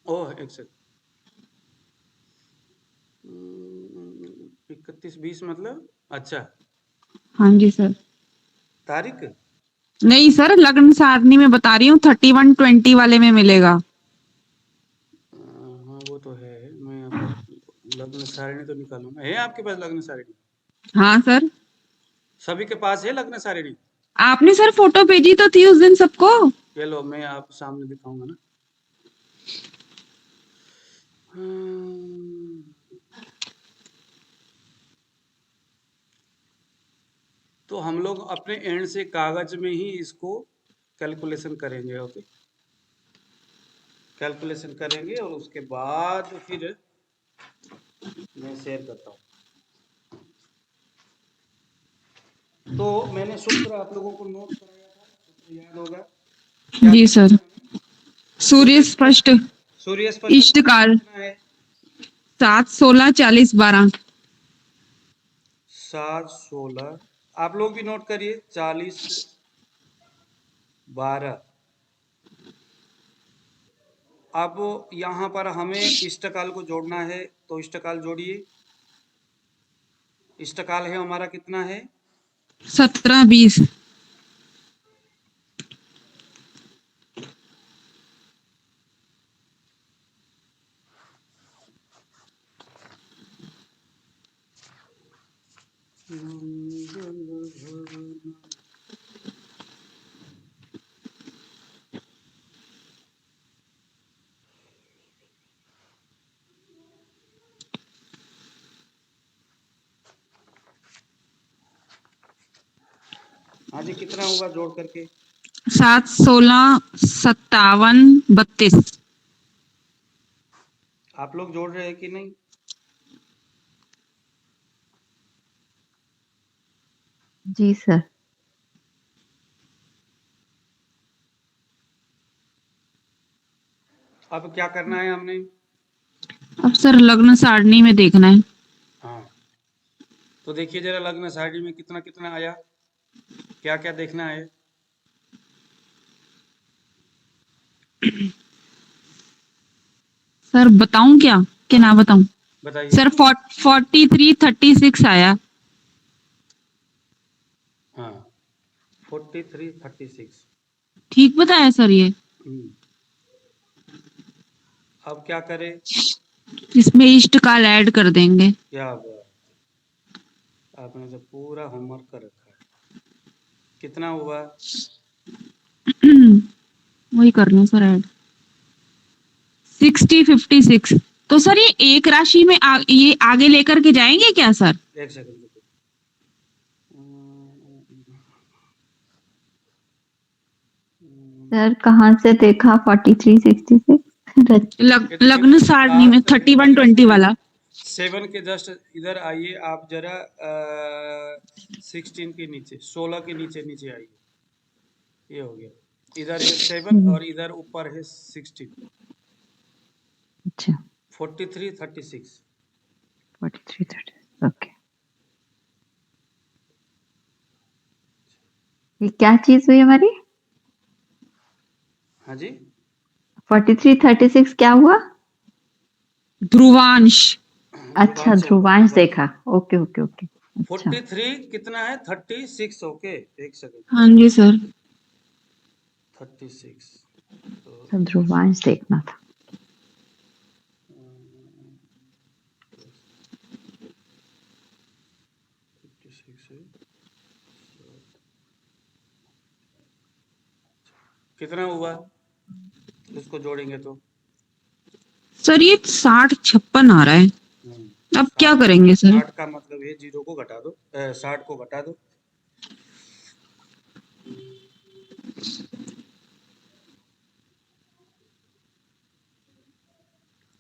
ओह, एक सेकंड। 31-20 मतलब? अच्छा। हाँ जी सर। तारीख? नहीं सर, लग्न सारणी में बता रही हूँ, 31-20 वाले में मिलेगा। हाँ, वो तो है। मैं अब लग्न सारिणी तो निकालूंगा। है आपके पास लग्न सारिणी? हाँ सर। सभी के पास है लग्न सारिणी? आपने सर फोटो भेजी तो थी उस दिन सबको। ये लो, मैं आप सामने दिखाऊंगा ना। हम्म, तो हम लोग अपने एंड से कागज में ही इसको कैलकुलेशन करेंगे। ओके, कैलकुलेशन करेंगे और उसके बाद फिर मैं शेयर करता हूँ। तो मैंने सूत्र आप लोगों को नोट कराया था, सूत्र याद होगा। क्या जी करना सर। है हमें? सूर्य स्पष्ट, सूर्य स्पष्ट इष्ट का काल कितना है? 7, 16, 40, 12। 7, 16। आप लोग भी नोट करिए, 40, 12। अब यहाँ पर हमें इष्टकाल को जोड़ना है, तो इष्टकाल जोड़िए। इष्टकाल है हमारा, कितना है? 17, 20। हाँ जी, कितना हुआ जोड़ करके? 7, 16, 57, 32। आप लोग जोड़ रहे हैं कि नहीं? जी सर। अब क्या करना है हमने? अब सर लग्न सारणी में देखना है। हाँ, तो देखिए जरा लग्न सारणी में कितना कितना आया, क्या क्या देखना है। सर बताऊं क्या कि हाँ, ना बताऊं? बताइए। सर 43, 36 आया। हाँ, 43, 36। ठीक बताया सर ये? अब क्या करें? इसमें इष्ट काल ऐड कर देंगे। क्या बात, आपने तो पूरा होमवर्क कर रखा है। कितना हुआ? वही कर रहे हैं सर ऐड। 60, 56। तो सर ये एक राशि में ये आगे लेकर के जाएंगे क्या सर? एक सेकंड रुको। सर कहाँ से देखा 43, 66? लग्न सारणी में 31-20 वाला। 7 के जस्ट इधर आइए आप जरा। 16 के नीचे, 16 के नीचे नीचे आइए। ये हो गया। इधर है 7 और इधर ऊपर है 16। अच्छा, 43, 36। 43, 30। ओके, ये क्या चीज हुई हमारी? हाँ जी, 43, 36 क्या हुआ? ध्रुवांश। अच्छा, ध्रुवांश होगा, ध्रुवांश ध्रुवांश। देखा। Okay okay okay. अच्छा। 43 कितना है? 36। ओके, एक सेकंड। हाँ जी सर। 36 तो अच्छा, ध्रुवांश देखना था। 56 है। कितना हुआ उसको जोड़ेंगे तो? सर ये 60, 56 आ रहा है। अब क्या 60। करेंगे सर? 60 का मतलब है जीरो को घटा दो, 60 को घटा दो।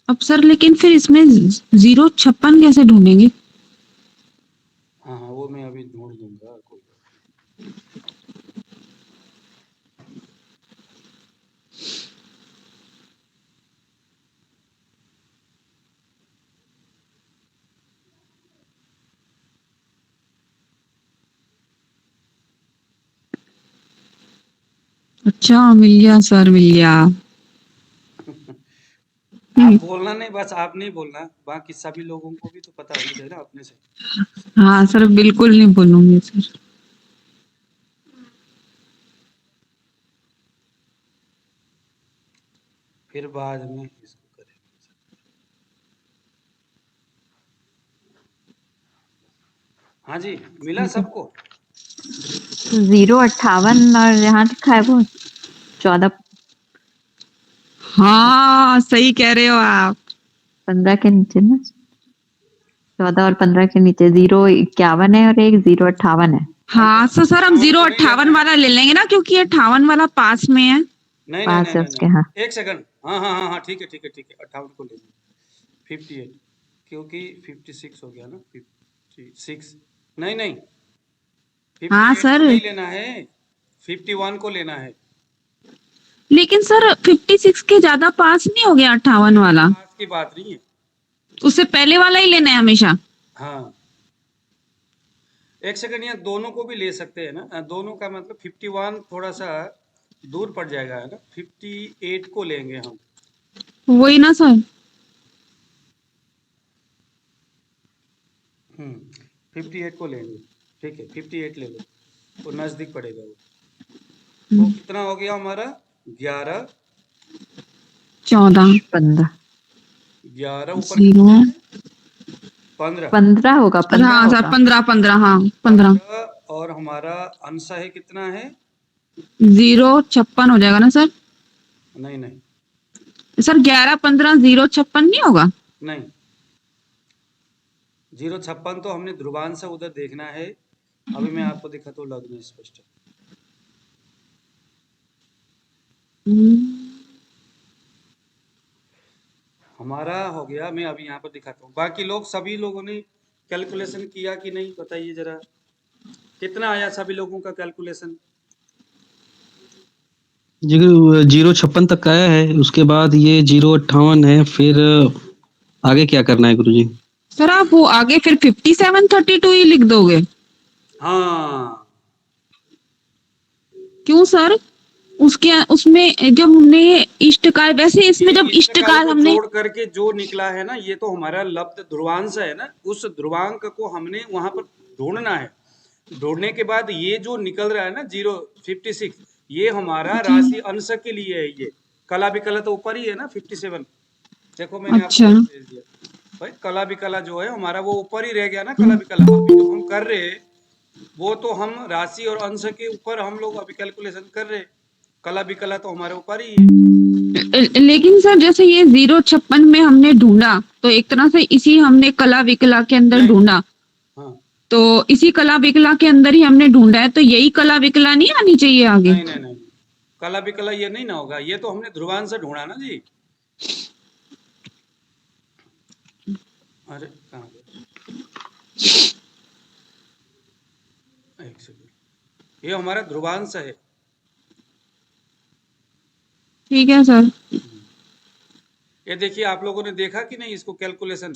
अब सर लेकिन फिर इसमें 0, 56 कैसे ढूंढेंगे? हाँ हाँ, वो मैं अभी ढूंढ दूंगा, कोई बात अच्छा मिल गया सर, मिल गया। नहीं। आप बोलना नहीं, बस आप नहीं बोलना, बाकी सभी लोगों को भी तो पता होना चाहिए ना अपने से। हाँ सर, बिल्कुल नहीं बोलूंगी सर। फिर बाद में इसको करेंगे। हाँ जी, मिला सबको? 058 और यहाँ लिखा है वो 14 हाँ सही कह रहे हो आप। 15 के नीचे ना, 14 और 15 के नीचे 051 है और एक 058 है। हाँ तो सर हम 58 को नहीं 058 लेना है। वाला ले लेंगे ना, क्योंकि 58 वाला पास में है। नहीं नहीं पास नहीं है नहीं उसके, नहीं, हाँ। एक सेकंड, हाँ हाँ हाँ हाँ, ठीक है ठीक है ठीक है, 58 को ले लीजिए। 58 क्योंकि 56 हो गया ना, 56 नहीं नहीं, 58 हाँ को सर, नहीं लेना है, 51 को लेना है। लेकिन सर 56 के ज्यादा पास नहीं हो गया 58 वाला? आज की बात नहीं है। उससे पहले वाला ही लेना है हमेशा। हाँ, एक सेकंड, यहाँ दोनों को भी ले सकते हैं ना, दोनों का मतलब 51 थोड़ा सा दूर पड़ जाएगा है ना, 58 को लेंगे हम। वही ना सर। 58 को लेंगे, ठीक है, 58 ले लो, वो नजदीक पड़ेगा वो। तो कितना हो गया हमारा? 11 14 15 11 ऊपर 0 15 15 होगा, 15 हाँ सर, होगा। 15 15 हाँ 15 और हमारा अंश है कितना है? 056 हो जाएगा ना सर? नहीं नहीं सर 11 15 056 नहीं होगा? नहीं, 056 तो हमने ध्रुवांश से उधर देखना है। अभी मैं आपको दिखाता हूँ लग्न स्पष्ट। हमारा हो गया, मैं अभी यहाँ पर दिखाता हूँ। बाकी लोग, सभी लोगों ने कैलकुलेशन किया कि नहीं, बताइए जरा, कितना आया सभी लोगों का कैलकुलेशन? जी 056 तक आया है, उसके बाद ये 058 है, फिर आगे क्या करना है गुरुजी? सर आप वो आगे फिर 5732 ही लिख दोगे? हाँ, क्यों सर? उसके उसमें जब हमने इष्टकाल, वैसे इसमें जब ये इष्टकाल इष्टकाल को हमने, जोड़ करके जो निकला है ना, ये तो हमारा लब्ध ध्रुवांश है ना, उस ध्रुवांक को हमने वहां पर ढूंढना है। ढूंढने के बाद ये जो निकल रहा है ना 056, ये हमारा राशि अंश के लिए है। ये कला विकला तो ऊपर ही है ना 57, देखो मैंने आपको अच्छा भेज दिया भाई। कला विकला जो है हमारा वो ऊपर ही रह गया ना, कला विकला। अभी जो हम कर रहे हैं वो तो हम राशि और अंश के ऊपर हम लोग अभी कैलकुलेशन कर रहे हैं, कला विकला तो हमारे ऊपर ही है। लेकिन सर जैसे ये 056 में हमने ढूंढा, तो एक तरह से इसी हमने कला विकला के अंदर नहीं। ढूंढा, हाँ, तो इसी कला विकला के अंदर ही हमने ढूंढा है, तो यही कला विकला नहीं आनी चाहिए आगे? नहीं नहीं नहीं, कला विकला ये नहीं ना होगा, ये तो हमने ध्रुवांश से ढूंढा ना जी। अरे कहाँ गया? एक सेकंड, ये हमारा ध्रुवांश है। ठीक है सर। ये देखिए, आप लोगों ने देखा कि नहीं इसको कैलकुलेशन?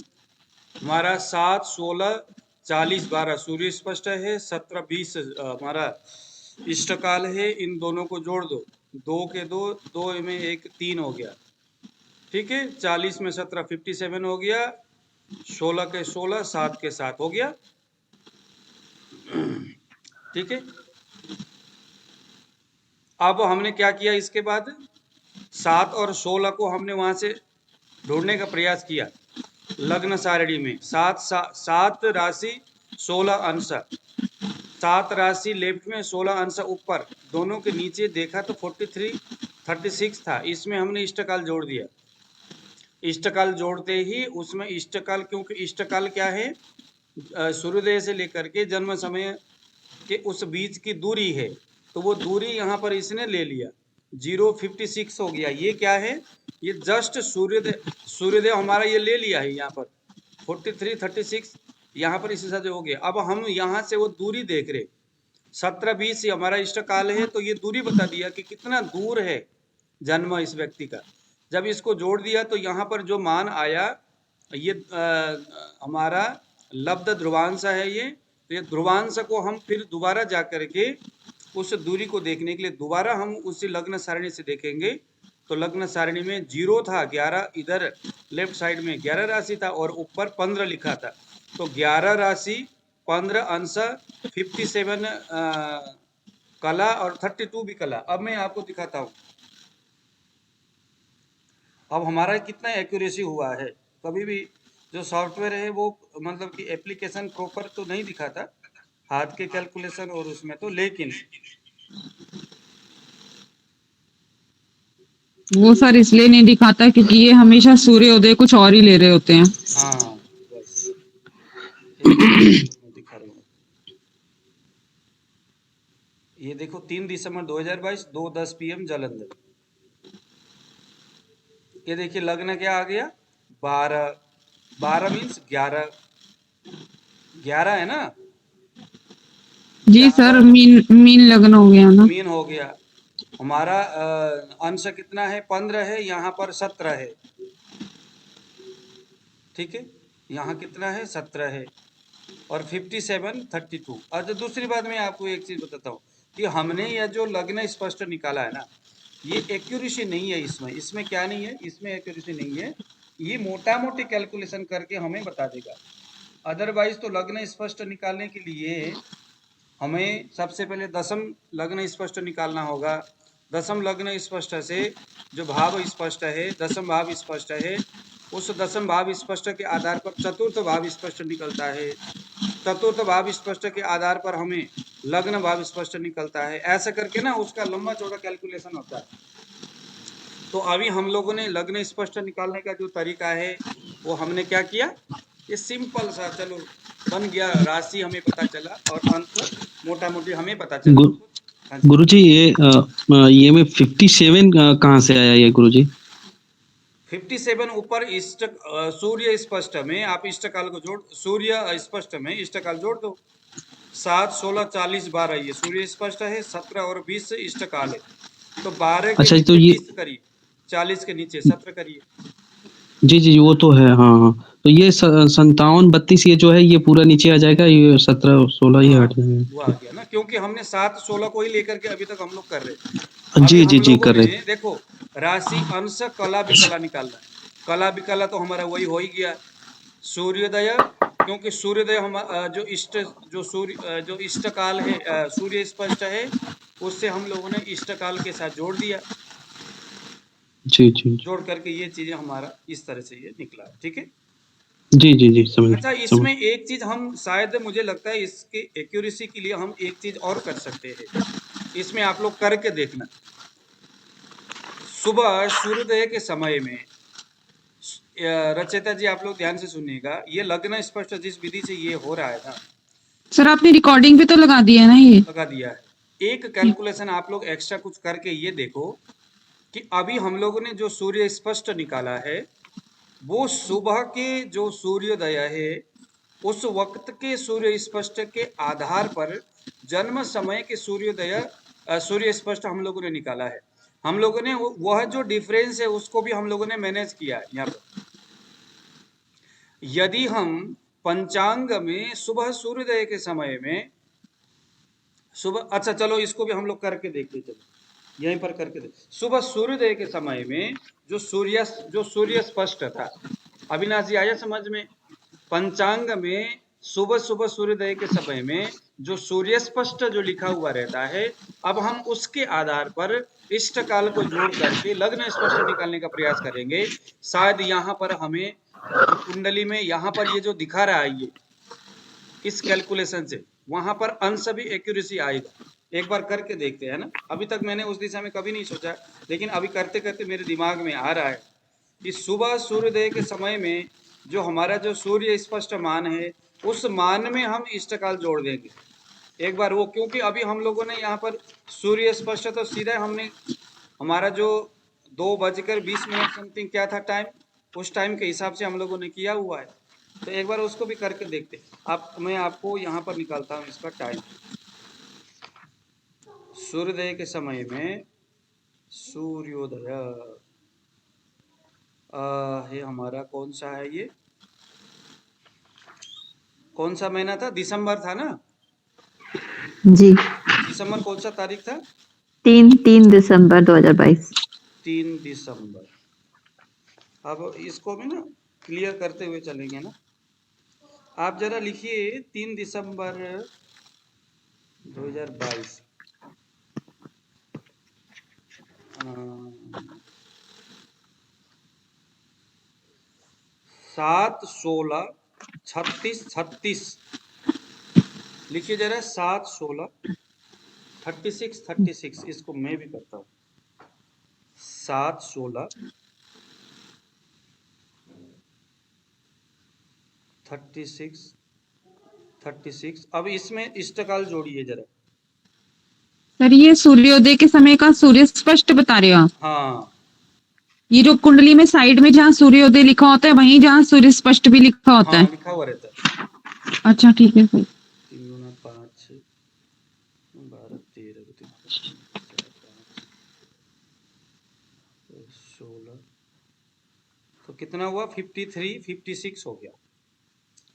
हमारा 7 16 40 12 सूर्य स्पष्ट है, 17 20 हमारा इष्टकाल है। इन दोनों को जोड़ दो, 2 के 2, 2 में 1 3 हो गया, ठीक है। 40 में 17 57 हो गया, 16 के 16 7 के 7 हो गया, ठीक है। अब हमने क्या किया, इसके बाद 7 और 16 को हमने वहां से ढूंढने का प्रयास किया लग्न सारणी में। 7 राशि 16 अंश, 7 राशि लेफ्ट में 16 अंश ऊपर, दोनों के नीचे देखा तो 43 36 था। इसमें हमने इष्टकाल जोड़ दिया। इष्टकाल जोड़ते ही उसमें इष्टकाल, क्योंकि इष्टकाल क्या है, सूर्योदय से लेकर के जन्म समय के उस बीच की दूरी है, तो वो दूरी यहाँ पर इसने ले लिया, 056 हो गया। ये क्या है, ये जस्ट सूर्योदय हमारा ये ले लिया है यहाँ पर 43 36 यहाँ पर इसी साथ हो गया। अब हम यहाँ से वो दूरी देख रहे, 17 20 हमारा इष्टकाल है, तो ये दूरी बता दिया कि कितना दूर है जन्म इस व्यक्ति का। जब इसको जोड़ दिया तो यहाँ पर जो मान आया, ये हमारा लब्ध ध्रुवांश है ये। तो ये ध्रुवांश को हम फिर दोबारा जा करके उस दूरी को देखने के लिए दोबारा हम उसी लग्न सारणी से देखेंगे, तो लग्न सारणी में 0 था, 11 इधर लेफ्ट साइड में 11 राशि था और ऊपर 15 लिखा था। तो 11 राशि, 15 अंश, 57 कला और 32 भी कला। अब मैं आपको दिखाता हूँ अब हमारा कितना एक्यूरेसी हुआ है। कभी भी जो सॉफ्टवेयर है वो मतलब कि एप्लीकेशन प्रॉपर तो नहीं दिखाता हाथ के कैलकुलेशन और उसमें तो, लेकिन वो सर इसलिए नहीं दिखाता क्योंकि ये हमेशा सूर्योदय कुछ और ही ले रहे होते हैं। हाँ बस मैं दिखा रहा हूँ। ये देखो 3 दिसंबर 2022 2:10 PM जालंधर। ये देखिए लग्न क्या आ गया 12, 12 मीन्स 11, 11 है ना, जी सर, मीन लग्न हो गया ना। मीन हो गया। हमारा अंश कितना है 15 है, यहाँ पर 17 है, ठीक है, यहाँ कितना है 17 है और 57 32। अच्छा दूसरी बात मैं आपको एक चीज बताता हूँ कि हमने यह जो लग्न स्पष्ट निकाला है ना, ये एक्यूरेसी नहीं है। इसमें क्या नहीं है, इसमें एक्यूरेसी नहीं है। ये मोटा मोटी कैलकुलेशन करके हमें बता देगा। अदरवाइज तो लग्न स्पष्ट निकालने के लिए हमें सबसे पहले दशम लग्न स्पष्ट निकालना होगा। दशम लग्न स्पष्ट से जो भाव स्पष्ट है, दशम भाव स्पष्ट है, उस दशम भाव स्पष्ट के आधार पर चतुर्थ भाव स्पष्ट निकलता है। चतुर्थ भाव स्पष्ट के आधार पर हमें लग्न भाव स्पष्ट निकलता है। ऐसा करके ना उसका लंबा चौड़ा कैलकुलेशन होता है। तो अभी हम लोगों ने लग्न स्पष्ट निकालने का जो तरीका है वो हमने क्या किया, ये सिंपल सा चलो बन गया, राशि हमें पता चला और अंक मोटा मोटी हमें पता चला। गु, हाँ जी। गुरुजी ये में 57 कहाँ से आया ये गुरुजी? 57 ऊपर इष्ट सूर्य स्पष्ट में आप इष्टकाल को जोड़, सूर्य स्पष्ट में इष्टकाल जोड़ दो। 7 16 40 12 ये सूर्य स्पष्ट है, 17 और 20 इष्टकाल है। तो 12 के अच्छा नीचे तो ये 20 करिए, 40 के नीचे 17 करिए। जी जी वो तो है, हाँ हाँ। तो ये 57 32 ये जो है ये पूरा नीचे आ जाएगा, ये 17 16 ये हाँ हट जाएगा। वो आ गया ना, क्योंकि हमने 7 16 को ही लेकर के अभी तक हम लोग कर रहे हैं। अभी जी हम जी जी लोगों कर ने रहे। देखो राशि अंश कला विकला निकालना है। कला विकला तो हमारा वही हो ही गया सूर्योदय, क्योंकि सूर्योदय हम जो इष्ट जो सूर्य जो इष्ट काल है सूर्य स्पष्ट है, उससे हम लोगों ने इष्ट काल के साथ जोड़ दिया। जी जी जी जोड़ करके ये चीजें हमारा इस तरह से ये निकला, ठीक है। जी जी जी समझ अच्छा समझ। इसमें एक चीज हम शायद मुझे लगता है इसके एक्यूरेसी के लिए हम एक चीज और कर सकते हैं। इसमें आप लोग करके देखना, सुबह सूर्योदय के समय में रचेता जी आप लोग ध्यान से सुनिएगा, ये लग्न स्पष्ट जिस विधि से ये हो रहा है ना, सर आपने रिकॉर्डिंग पे तो लगा दिया ना ये? लगा दिया है। एक कैलकुलेशन आप लोग एक्स्ट्रा कुछ करके ये देखो कि अभी हम लोगों ने जो सूर्य स्पष्ट निकाला है वो सुबह के जो सूर्योदय है उस वक्त के सूर्य स्पष्ट के आधार पर जन्म समय के सूर्योदय सूर्य स्पष्ट हम लोगों ने निकाला है। हम लोगों ने वह जो डिफरेंस है उसको भी हम लोगों ने मैनेज किया है यहाँ पर। यदि हम पंचांग में सुबह सूर्योदय के समय में सुबह, अच्छा चलो इसको भी हम लोग करके देखते, चलो यहीं पर करके देख। सुबह सूर्योदय के समय में जो सूर्य स्पष्ट था, अविनाश जी आया समझ में? पंचांग में सुबह सुबह सूर्योदय के समय में जो सूर्य स्पष्ट जो लिखा हुआ रहता है, अब हम उसके आधार पर इष्ट काल को जोड़ करके लग्न स्पष्ट निकालने का प्रयास करेंगे। शायद यहाँ पर हमें जो कुंडली में यहाँ पर ये जो दिखा रहा है ये इस कैलकुलेशन से वहां पर अंश भी एक्यूरेसी आएगा। एक बार करके देखते हैं ना, अभी तक मैंने उस दिशा में कभी नहीं सोचा, लेकिन अभी करते करते मेरे दिमाग में आ रहा है कि सुबह सूर्योदय के समय में जो हमारा जो सूर्य स्पष्ट मान है उस मान में हम इष्टकाल जोड़ देंगे एक बार वो, क्योंकि अभी हम लोगों ने यहाँ पर सूर्य स्पष्ट तो सीधा हमने हमारा जो 2:20 समथिंग क्या था टाइम, उस टाइम के हिसाब से हम लोगों ने किया हुआ है। तो एक बार उसको भी करके देखते आप। मैं आपको यहाँ पर निकालता हूँ इसका टाइम। सूर्योदय के समय में सूर्योदय ये हमारा कौन सा है, ये कौन सा महीना था? दिसंबर था ना जी दिसंबर कौन सा तारीख था? 3 दिसंबर 2022। 3 दिसंबर। अब इसको भी ना क्लियर करते हुए चलेंगे ना। आप जरा लिखिए 3 दिसंबर 2022। 7, 16, 36, 36 लिखिए जरा। 7, 16, 36, 36 इसको मैं भी करता हूँ। 7, 16, 36, 36। अब इसमें इष्टकाल जोड़िए जरा। सर ये सूर्योदय के समय का सूर्य स्पष्ट बता रहे हो आप? हाँ ये जो कुंडली में साइड में जहाँ सूर्योदय लिखा होता है वहीं जहाँ सूर्य स्पष्ट भी लिखा होता हाँ है। लिखा हुआ रहता है। अच्छा ठीक है सर। 3 गुना 5, 12, 13, 16 तो कितना हुआ? 53, 56 हो गया।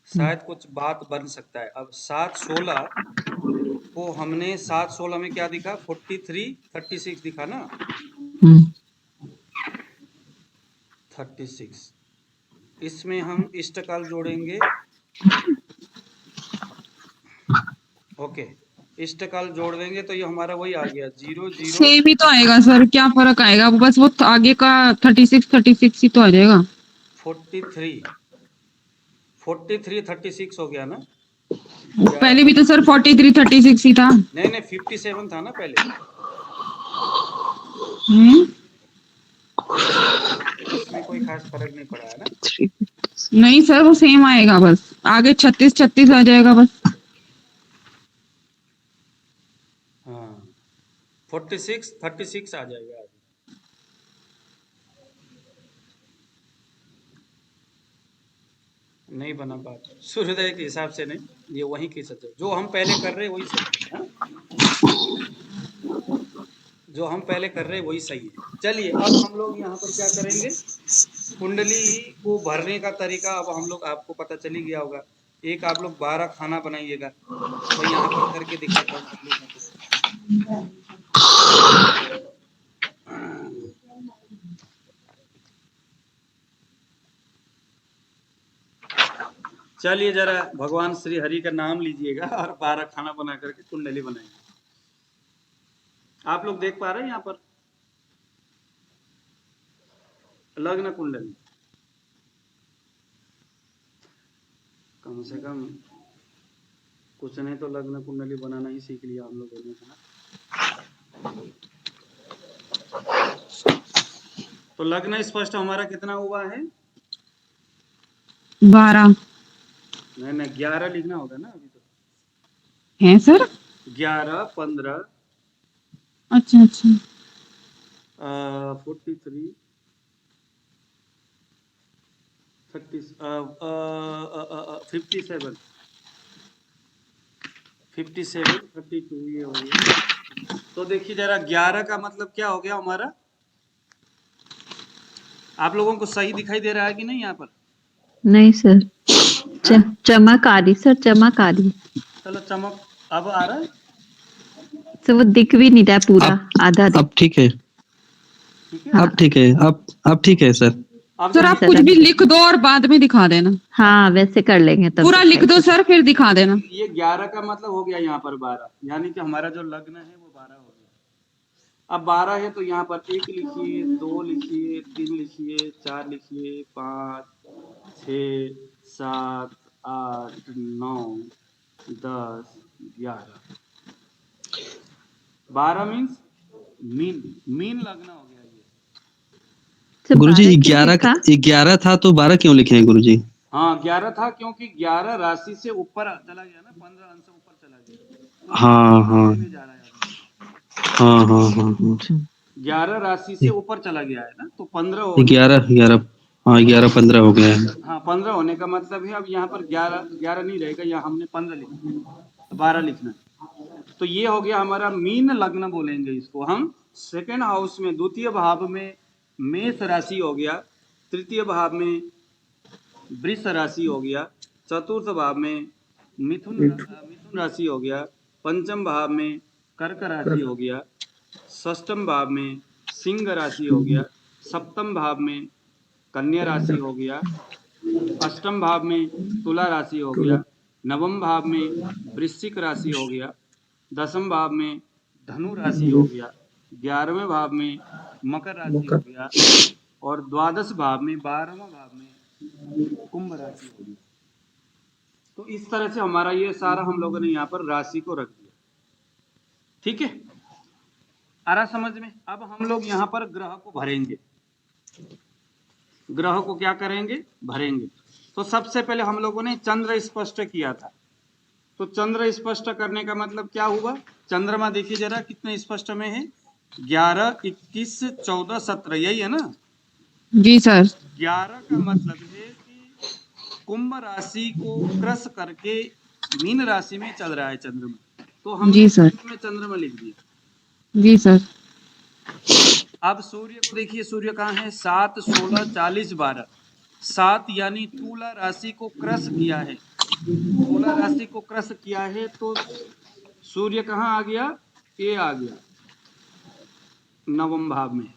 शायद कुछ बात बन सकता है। अब 7, 16 को हमने 7, 16 में क्या दिखा? 43, 36 दिखा ना। 36 इसमें हम इष्टकाल जोड़ेंगे। ओके, इष्टकाल जोड़ देंगे तो ये हमारा वही आ गया 0, 0। सेम ही तो आएगा सर, क्या फर्क आएगा? वो बस वो आगे का 36 ही तो आ जाएगा। 43, 43, 36 हो गया ना। पहले भी तो सर 43 36 ही था। नहीं नहीं 57 था ना पहले। हम्म। इसमें कोई खास फर्क नहीं पड़ा है ना। नहीं सर वो सेम आएगा, बस आगे 36 36 आ जाएगा बस। हाँ 46, 36 आ जाएगा आगे। नहीं बना बात सूर्योदय के हिसाब से नहीं, ये वही की सच है। जो हम पहले कर रहे हैं वही सही है। हाँ? जो हम पहले कर रहे हैं वही सही है। चलिए अब हम लोग यहाँ पर क्या करेंगे? कुंडली को भरने का तरीका अब हम लोग, आपको पता चली गया होगा। एक आप लोग 12 खाना बनाइएगा, तो यहाँ पर करके दिखाता हूँ आप लोगों को। चलिए जरा भगवान श्री हरि का नाम लीजिएगा और 12 खाना बना करके कुंडली बनाएंगे। आप लोग देख पा रहे हैं यहाँ पर लग्न कुंडली? कम से कम कुछ नहीं तो लग्न कुंडली बनाना ही सीख लिया हम लोगों ने, है ना। तो लग्न स्पष्ट हमारा कितना हुआ है? 12 नहीं नहीं 11 लिखना होगा ना अभी तो। है सर। 11, 15, अच्छा अच्छा 43, 30, 57, 57, 32 ये हो गया। तो देखिए जरा 11 का मतलब क्या हो गया हमारा? आप लोगों को सही दिखाई दे रहा है कि नहीं यहाँ पर? नहीं सर, चमक आ रही सर, चमक आ रही। चलो चमक अब आ रहा है। सर वो दिख भी नहीं रहा पूरा, आधा अब ठीक है, ठीक है। हाँ अब ठीक है, अब ठीक है सर। अब सर आप देखिए कुछ भी लिख दो और बाद में दिखा देना। हाँ वैसे कर लेंगे तब पूरा लिख दो सर फिर दिखा देना। ये 11 का मतलब हो गया यहाँ पर 12, यानी कि हमारा जो लग्न है वो 12 हो गया। अब 12 है तो यहाँ पर 1 लिखिए, 2 लिखिए, 3 लिखिए, 4 लिखिए, 5, 6, 7, 8, 9, 10, 11। 12 मीन्स मीन, मीन लग्न हो गया ये। सर गुरुजी 12 क्यों लिखा? 11 था तो 12 क्यों लिखे हैं गुरुजी? हाँ 11 था क्योंकि 11 राशि से ऊपर चला गया ना, 15 अंश ऊपर चला गया। हाँ हाँ में जा रहा है हाँ हाँ हाँ 11 राशि से ऊपर चला गया है ना, तो 15 हो गया। 11 11, हाँ 11 15 हो गया है। हाँ 15 होने का मतलब है अब यहाँ पर 11 नहीं रहेगा, यहाँ हमने 15 लिखना, 12 लिखना है। तो ये हो गया हमारा मीन लग्न बोलेंगे इसको हम। सेकेंड हाउस में द्वितीय भाव में मेष राशि हो गया, तृतीय भाव में वृष राशि हो गया, चतुर्थ भाव में मिथुन राशि हो गया, पंचम भाव में कर्क राशि हो गया, षष्ठम भाव में सिंह राशि हो गया, सप्तम भाव में कन्या राशि हो गया, अष्टम भाव में तुला राशि हो गया, नवम भाव में वृश्चिक राशि हो गया, दसम भाव में धनु राशि हो गया, 11वें भाव में मकर राशि हो गया और द्वादश भाव में 12वां भाव में कुंभ राशि हो गई। तो इस तरह से हमारा ये सारा हम लोगों ने यहाँ पर राशि को रख दिया। ठीक है, आ रहा समझ में? अब हम लोग यहाँ पर ग्रह को भरेंगे। ग्रह को क्या करेंगे? भरेंगे। तो सबसे पहले हम लोगों ने चंद्र स्पष्ट किया था। तो चंद्र स्पष्ट करने का मतलब क्या हुआ? चंद्रमा देखिए जरा कितने स्पष्ट में है, 11, 21, 14, 17, यही है ना? जी सर। 11 का मतलब है कि कुंभ राशि को क्रस करके मीन राशि में चल रहा है चंद्रमा। तो हमने जी सर। में चंद्रमा लिख दिया। जी सर। अब सूर्य को देखिए, सूर्य कहाँ है? 7, 16, 40, 12। 7 यानी तुला राशि को क्रस किया है। तुला राशि को क्रस किया है तो सूर्य कहाँ आ गया? ये आ गया नवम भाव में।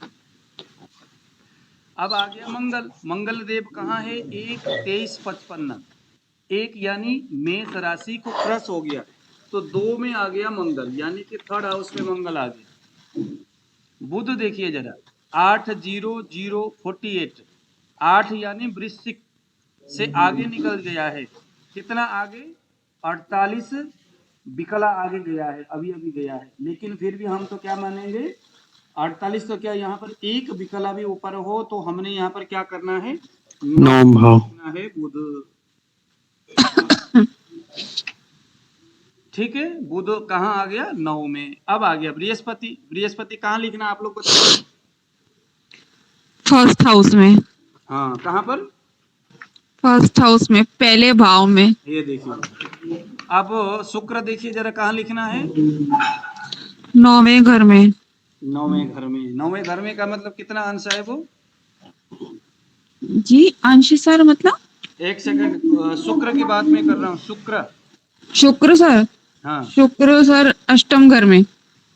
अब आ गया मंगल। मंगल देव कहाँ है? 1, 23, 55। 1 यानी मेष राशि को क्रस हो गया तो 2 में आ गया मंगल, यानी कि थर्ड हाउस में मंगल आ गया। बुध देखिए जरा, 8, 0, 0, 48। 8 यानी वृश्चिक से आगे निकल गया है। कितना आगे? 48 बिकला आगे गया है, अभी अभी गया है। लेकिन फिर भी हम तो क्या मानेंगे? 48 तो क्या, यहाँ पर एक बिकला भी ऊपर हो तो हमने यहाँ पर क्या करना है? 9 भाव करना है बुध। ठीक है, बुध कहाँ आ गया? 9 में। अब आ गया बृहस्पति। बृहस्पति कहाँ लिखना आप लोग बताइए? फर्स्ट हाउस में। हाँ, कहाँ पर? फर्स्ट हाउस में, पहले भाव में। ये देखिए। अब शुक्र देखिए जरा कहाँ लिखना है? 9वें घर में। 9वें घर में। 9वें घर में का मतलब कितना अंश है वो? जी अंश सर, मतलब? एक सेकंड, शुक्र की बात मैं कर रहा हूँ। शुक्र। शुक्र सर। हाँ शुक्र सर अष्टम घर में।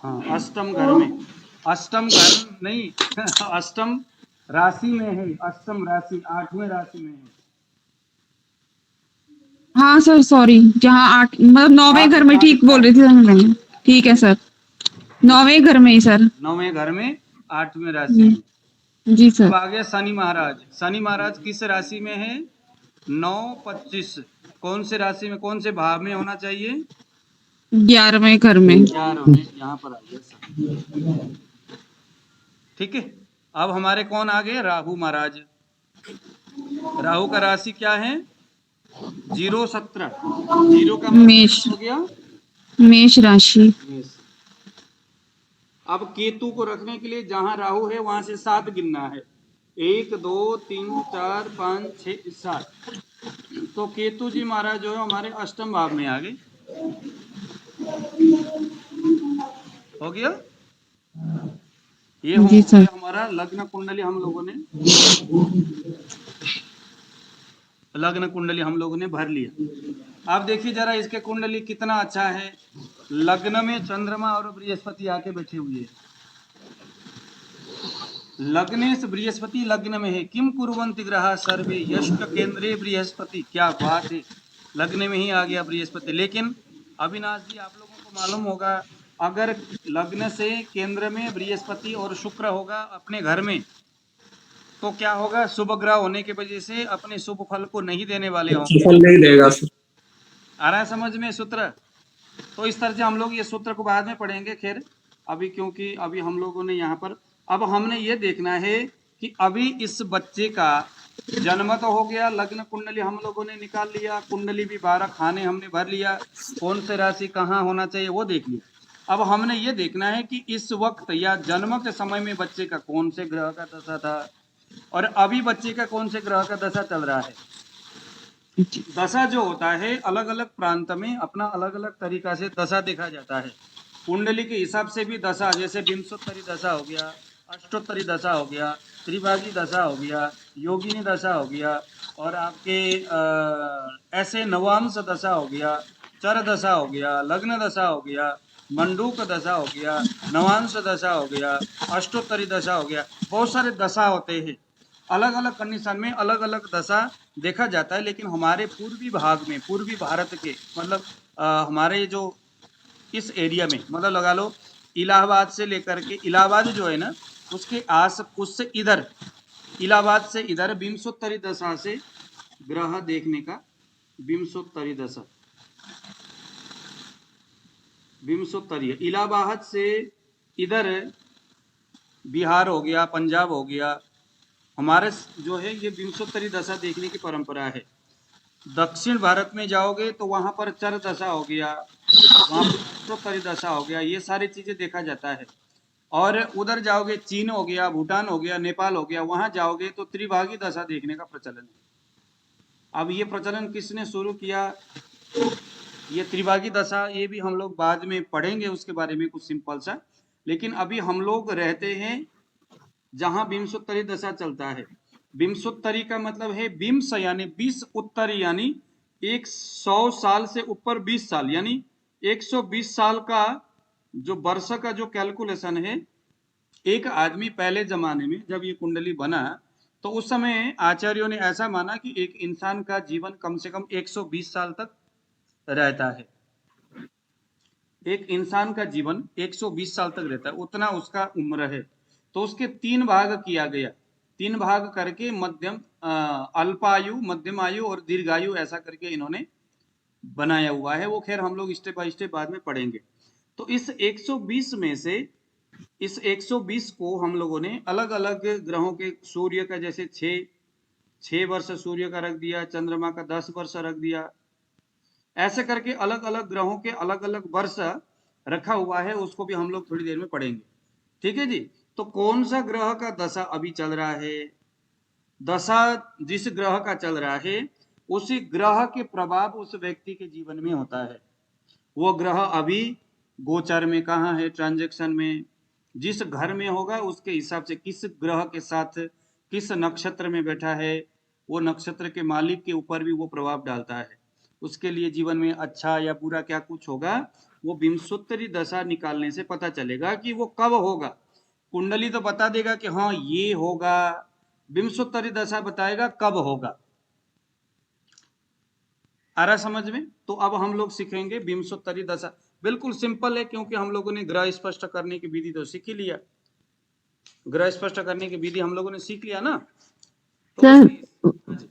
हाँ, अष्टम घर में। अष्टम घर नहीं अष्टम राशि में है। अष्टम राशि 8वें राशि में है। हाँ सर, सॉरी, जहाँ 8 मतलब 9वें घर में, ठीक बोल रही थी सर मैं। ठीक है सर, 9वें घर में ही सर। 9वें घर में 8वें राशि में। जी अब सर। आ गया शनि महाराज। शनि महाराज किस राशि में है? 9, 25। कौन से राशि में, कौन से भाव में होना चाहिए? 11वें घर में। 11वें। यहाँ पर आ गया शनि। ठीक है, अब हमारे कौन आ गए? राहु महाराज। राहु का राशि क्या है? 0, 17। 0 का मतलब मेष। क्या हो गया? मेष राशि। मेष। अब केतु को रखने के लिए जहां राहु है वहां से 7 गिनना है। 1, 2, 3, 4, 5, 6, 7। तो केतु जी महाराज जो है हमारे अष्टम भाव में आ गए। हो गया? ये हो जी सर। गया हमारा लग्न कुंडली। हम लोगों ने भर लिया। अब देखिए जरा इसके कुंडली कितना अच्छा है। लग्न में चंद्रमा और बृहस्पति आके बैठे हुए हैं। लग्नेश बृहस्पति लग्न में है। किम कुर्वन्ति ग्रहा सर्वे यष्ट केंद्रे बृहस्पति। क्या बात है, लग्न में ही आ गया बृहस्पति। लेकिन अविनाश जी आप लोगों को मालूम होगा, अगर लग्न से केंद्र में बृहस्पति और शुक्र होगा अपने घर में तो क्या होगा? शुभ ग्रह होने की वजह से अपने शुभ फल को नहीं देने वाले होंगे। फल नहीं देगा। आ रहा है समझ में सूत्र? तो इस तरह से हम लोग ये सूत्र को बाद में पढ़ेंगे। खैर अभी, क्योंकि अभी हम लोगों ने यहाँ पर, अब हमने ये देखना है कि अभी इस बच्चे का जन्म तो हो गया, लग्न कुंडली हम लोगों ने निकाल लिया, कुंडली भी 12 खाने हमने भर लिया, कौन से राशि कहाँ होना चाहिए वो देख लिया। अब हमने ये देखना है कि इस वक्त या जन्म के समय में बच्चे का कौन से ग्रह का दशा था और अभी बच्चे का कौन से ग्रह का दशा चल रहा है। दशा जो होता है अलग अलग प्रांत में अपना अलग अलग तरीका से दशा देखा जाता है। कुंडली के हिसाब से भी दशा, जैसे विंशोत्तरी दशा हो गया, अष्टोत्तरी दशा हो गया, त्रिभागी दशा हो गया, योगिनी दशा हो गया और आपके ऐसे नवांश दशा हो गया, चर दशा हो गया, लग्न दशा हो गया, मंडूक दशा हो गया, नवांश दशा हो गया, अष्टोत्तरी दशा हो गया, बहुत सारे दशा होते हैं। अलग अलग कंडीशन में अलग अलग दशा देखा जाता है। लेकिन हमारे पूर्वी भाग में, पूर्वी भारत के मतलब हमारे जो इस एरिया में, मतलब लगा लो इलाहाबाद से लेकर के, इलाहाबाद जो है ना उसके आस उससे इधर, इलाहाबाद से इधर विंशोत्तरी दशा से ग्रह देखने का, विंशोत्तरी दशा, विंशोत्तरी इलाहाबाद से इधर बिहार हो गया, पंजाब हो गया, हमारे जो है ये विंशोत्तरी दशा देखने की परंपरा है। दक्षिण भारत में जाओगे तो वहां पर चर दशा हो गया, वहां पर विंशोत्तरी दशा हो गया, ये सारी चीजें देखा जाता है। और उधर जाओगे चीन हो गया, भूटान हो गया, नेपाल हो गया, वहां जाओगे तो त्रिभागी दशा देखने का प्रचलन है। अब ये प्रचलन किसने शुरू किया, ये त्रिभागी दशा, ये भी हम लोग बाद में पढ़ेंगे उसके बारे में कुछ सिंपल सा। लेकिन अभी हम लोग रहते हैं जहां विंशोत्तरी दशा चलता है। विंशोत्तरी का मतलब है विंश यानी 20, उत्तरी यानी 100 साल से ऊपर 20 साल, यानी 120 साल का जो वर्ष का जो कैलकुलेशन है। एक आदमी पहले जमाने में जब ये कुंडली बना तो उस समय आचार्यों ने ऐसा माना कि एक इंसान का जीवन कम से कम 120 साल तक रहता है। एक इंसान का जीवन 120 साल तक रहता है, उतना उसका उम्र है। तो उसके 3 भाग किया गया, 3 भाग करके मध्यम, अल्पायु, मध्यम आयु और दीर्घायु ऐसा करके इन्होंने बनाया हुआ है। वो खैर हम लोग स्टेप बाय स्टेप बाद में पढ़ेंगे। तो इस 120 में से, इस 120 को हम लोगों ने अलग अलग ग्रहों के, सूर्य का जैसे 6 वर्ष सूर्य का रख दिया, चंद्रमा का 10 वर्ष रख दिया, ऐसे करके अलग अलग ग्रहों के अलग अलग वर्ष रखा हुआ है। उसको भी हम लोग थोड़ी देर में पढ़ेंगे, ठीक है जी। तो कौन सा ग्रह का दशा अभी चल रहा है, दशा जिस ग्रह का चल रहा है उसी ग्रह के प्रभाव उस व्यक्ति के जीवन में होता है। वो ग्रह अभी गोचर में कहाँ है, ट्रांजैक्शन में, जिस घर में होगा उसके हिसाब से, किस ग्रह के साथ किस नक्षत्र में बैठा है, वो नक्षत्र के मालिक के ऊपर भी वो प्रभाव डालता है। उसके लिए जीवन में अच्छा या बुरा क्या कुछ होगा, वो विंशोत्तरी दशा निकालने से पता चलेगा कि वो कब होगा। कुंडली तो बता देगा कि हाँ ये होगा, विंशोत्तरी दशा बताएगा कब होगा। आ रहा समझ में? तो अब हम लोग सीखेंगे विंशोत्तरी दशा। बिल्कुल सिंपल है, क्योंकि हम लोगों ने ग्रह स्पष्ट करने की विधि तो सीख ही लिया, ग्रह स्पष्ट करने की विधि हम लोगों ने सीख लिया ना। तो सर, हाँ जी।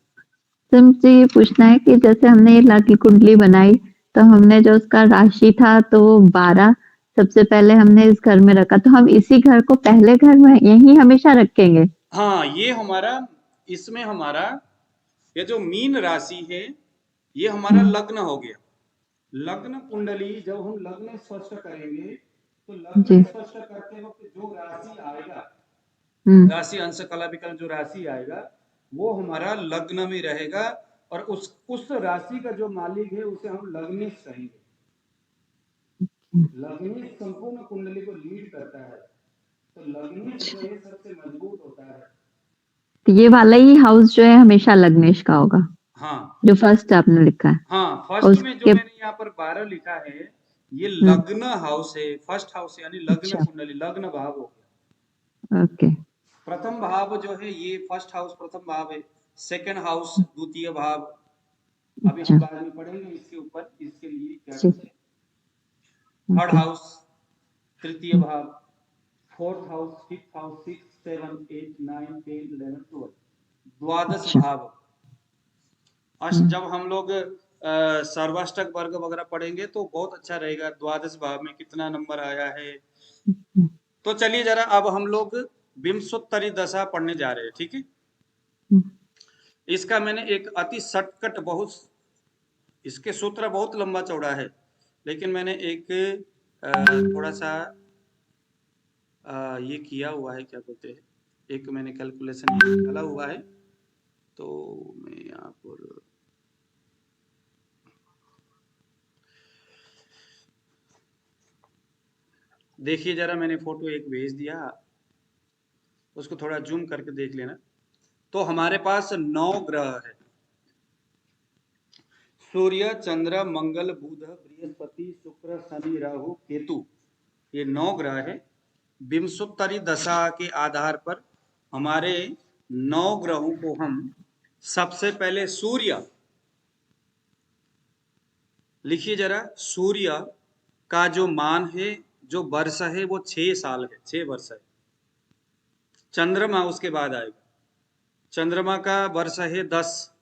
सर मुझे ये पूछना है कि जैसे हमने ये लाकी कुंडली बनाई तो हमने जो उसका राशि था तो वो 12 सबसे पहले हमने इस घर में रखा, तो हम इसी घर को पहले घर में यही हमेशा रखेंगे? हाँ, ये हमारा, इसमें हमारा ये जो मीन राशि है ये हमारा लग्न हो गया। लग्न कुंडली जब हम लग्न स्पष्ट करेंगे तो जी। लग्न स्पष्ट करते वक्त जो राशि आएगा, राशि अंश कला विकल्प जो राशि आएगा वो हमारा लग्न में रहेगा, और उस राशि का जो मालिक है उसे हम लग्नेश कहेंगे। लग्नेश संपूर्ण कुंडली को लीड करता है, तो लग्नेश जो है सबसे मजबूत होता है। तो ये वाला ही हाउस जो है हमेशा लग्नेश का होगा, हाँ जो फर्स्ट आपने लिखा है? हाँ, और फर्स्ट में जो उसके मैंने यहाँ पर 12 लिखा है ये लग्न हाउस है, फर्स्ट हाउस यानी लग्न अच्छा, कुंडली, लग्न भाव हो गया। ओके, प्रथम भाव जो है ये फर्स्ट हाउस प्रथम भाव है, सेकंड हाउस द्वितीय भाव। अभी अच्छा, हम बाद में पढ़ेंगे इसके ऊपर, इसके लिए क्या जी, करते हैं। थर्ड ओके, हाउस तृतीय भाव, फोर्थ हाउस, फिफ्थ हाउस, 6, 7, 8, 9, 10, 11, 12 द्वादश अच्छा, भाव। जब हम लोग सर्वाष्टक वर्ग वगैरह पढ़ेंगे तो बहुत अच्छा रहेगा, द्वादश भाव में कितना नंबर आया है। तो चलिए जरा अब हम लोग विंशोत्तरी दशा पढ़ने जा रहे हैं, ठीक है। इसका मैंने एक अति शॉर्टकट, बहुत इसके सूत्र बहुत लंबा चौड़ा है, लेकिन मैंने एक थोड़ा सा ये किया हुआ है, क्या बोलते हैं, एक मैंने कैलकुलेशन निकाला हुआ है। तो मैं यहाँ पर देखिए जरा, मैंने फोटो एक भेज दिया, उसको थोड़ा जूम करके देख लेना। तो हमारे पास 9 ग्रह है। सूर्य, चंद्र, मंगल, बुध, बृहस्पति, शुक्र, शनि, राहु, केतु, ये 9 ग्रह है। विंशोत्तरी दशा के आधार पर हमारे 9 ग्रहों को हम सबसे पहले सूर्य लिखिए जरा। सूर्य का जो मान है, जो वर्ष है, वो 6 साल है, 6 वर्ष है। चंद्रमा उसके बाद आएगा, चंद्रमा का वर्ष है 10।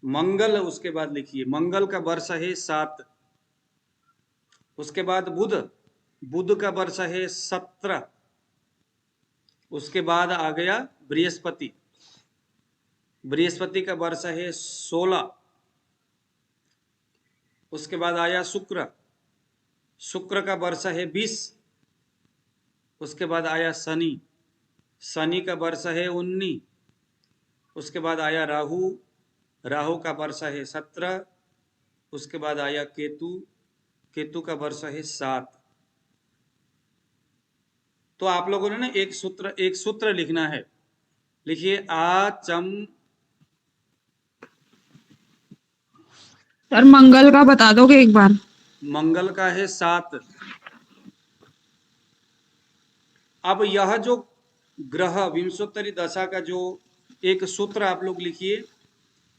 मंगल उसके बाद लिखिए, मंगल का वर्ष है 7। उसके बाद बुध, बुध का वर्ष है 17। उसके बाद आ गया बृहस्पति, बृहस्पति का वर्ष है 16। उसके बाद आया शुक्र, शुक्र का वर्ष है 20। उसके बाद आया शनि, शनि का वर्ष है 19। उसके बाद आया राहु, राहु का वर्ष है 17। उसके बाद आया केतु, केतु का वर्ष है 7। तो आप लोगों ने ना एक सूत्र लिखना है। लिखिए सर मंगल का बता दोगे एक बार? मंगल का है 7। अब यह जो ग्रह विंशोत्तरी दशा का जो एक सूत्र आप लोग लिखिए,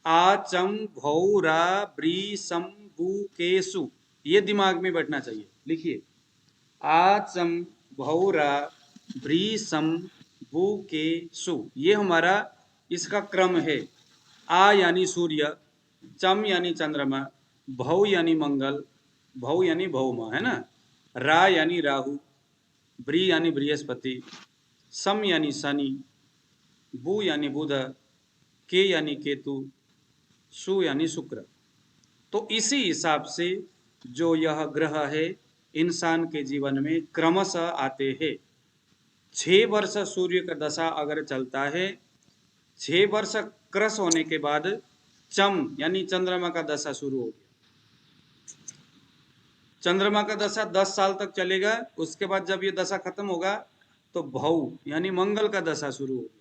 आचम भौ रा ब्री सम बु केसु, ये दिमाग में बैठना चाहिए। लिखिए आचम भौ रा ब्री सम बु केसु, ये हमारा इसका क्रम है। आ यानी सूर्य, चम यानी चंद्रमा, भौ यानी मंगल, भौ यानी भौमा, है ना, रा यानी राहु, ब्री यानी बृहस्पति, सम यानी शनि, बु यानी बुध, के यानी केतु, सु यानी शुक्र। तो इसी हिसाब से जो यह ग्रह है इंसान के जीवन में क्रमशः आते हैं। 6 वर्ष सूर्य का दशा अगर चलता है, 6 वर्ष क्रस होने के बाद चम यानी चंद्रमा का दशा शुरू हो गया। चंद्रमा का दशा 10 साल तक चलेगा। उसके बाद जब ये दशा खत्म होगा तो भौ यानी मंगल का दशा शुरू हो गया।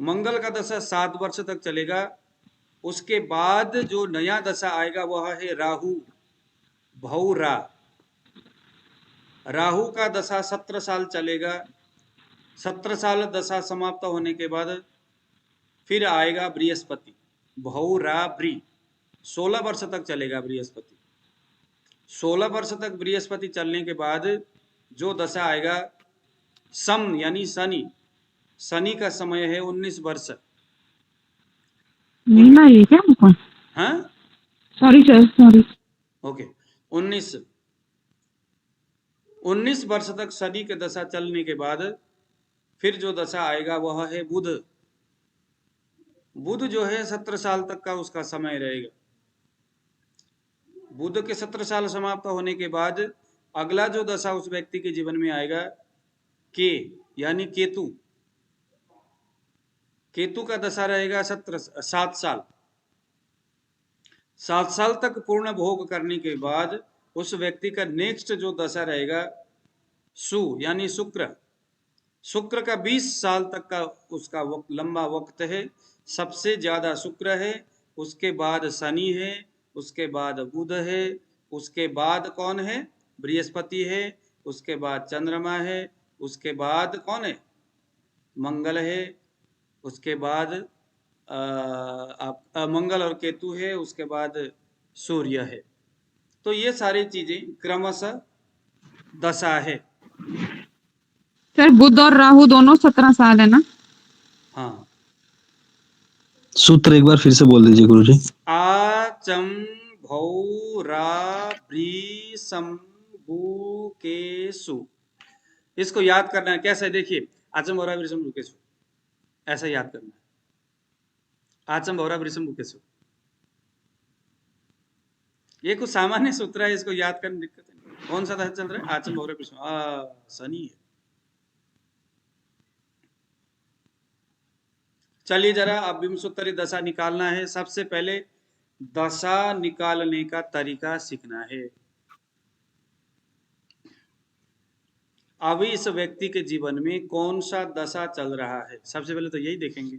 मंगल का दशा 7 वर्ष तक चलेगा। उसके बाद जो नया दशा आएगा वह है राहु, भौ रा। राहु का दशा 17 साल चलेगा। 17 साल दशा समाप्त होने के बाद फिर आएगा बृहस्पति, भौ रा ब्री। 16 वर्ष तक चलेगा बृहस्पति। 16 वर्ष तक बृहस्पति चलने के बाद जो दशा आएगा सम यानी शनि, शनि का समय है 19 वर्ष। नहीं आई क्या हमको? हाँ सॉरी सर, सॉरी। ओके, 19 वर्ष तक शनि के दशा चलने के बाद फिर जो दशा आएगा वह है बुध। बुध जो है 17 साल तक का उसका समय रहेगा। बुध के 17 साल समाप्त होने के बाद अगला जो दशा उस व्यक्ति के जीवन में आएगा के यानी केतु। केतु का दशा रहेगा 7 साल। 7 साल तक पूर्ण भोग करने के बाद उस व्यक्ति का नेक्स्ट जो दशा रहेगा सु यानी शुक्र। शुक्र का 20 साल तक का उसका लंबा वक्त है। सबसे ज्यादा शुक्र है, उसके बाद शनि है, उसके बाद बुध है, उसके बाद कौन है? बृहस्पति है, उसके बाद चंद्रमा है, उसके बाद कौन है? मंगल है, उसके बाद मंगल और केतु है, उसके बाद सूर्य है। तो ये सारी चीजें क्रमशः दशा है। सर बुध और राहु दोनों 17 साल है ना? हाँ, सूत्र एक बार फिर से बोल दीजिए गुरुजी। आ चम भौ रा ब्री सम बु के सु। इसको याद करना है। कैसे? देखिए, आचम भौरा वृषम बुकेसु, ऐसा याद करना है। आचम भौरा वृषम बुकेसु, ये कुछ सामान्य सूत्र है, इसको याद करने दिक्कत है। कौन सा दशा चल रहा है? आचम भौरा वृषम, शनि है। चलिए जरा अब विंशोत्तरी दशा निकालना है। सबसे पहले दशा निकालने का तरीका सीखना है। अभी इस व्यक्ति के जीवन में कौन सा दशा चल रहा है, सबसे पहले तो यही देखेंगे।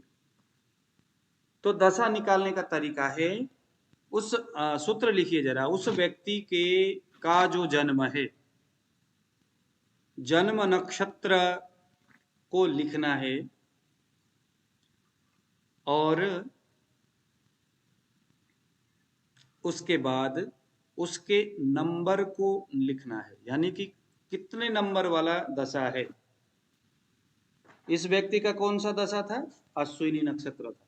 तो दशा निकालने का तरीका है उस सूत्र लिखिए जरा, उस व्यक्ति के का जो जन्म है, जन्म नक्षत्र को लिखना है और उसके बाद उसके नंबर को लिखना है, यानी कि कितने नंबर वाला दशा है। इस व्यक्ति का कौन सा दशा था? अश्विनी नक्षत्र था।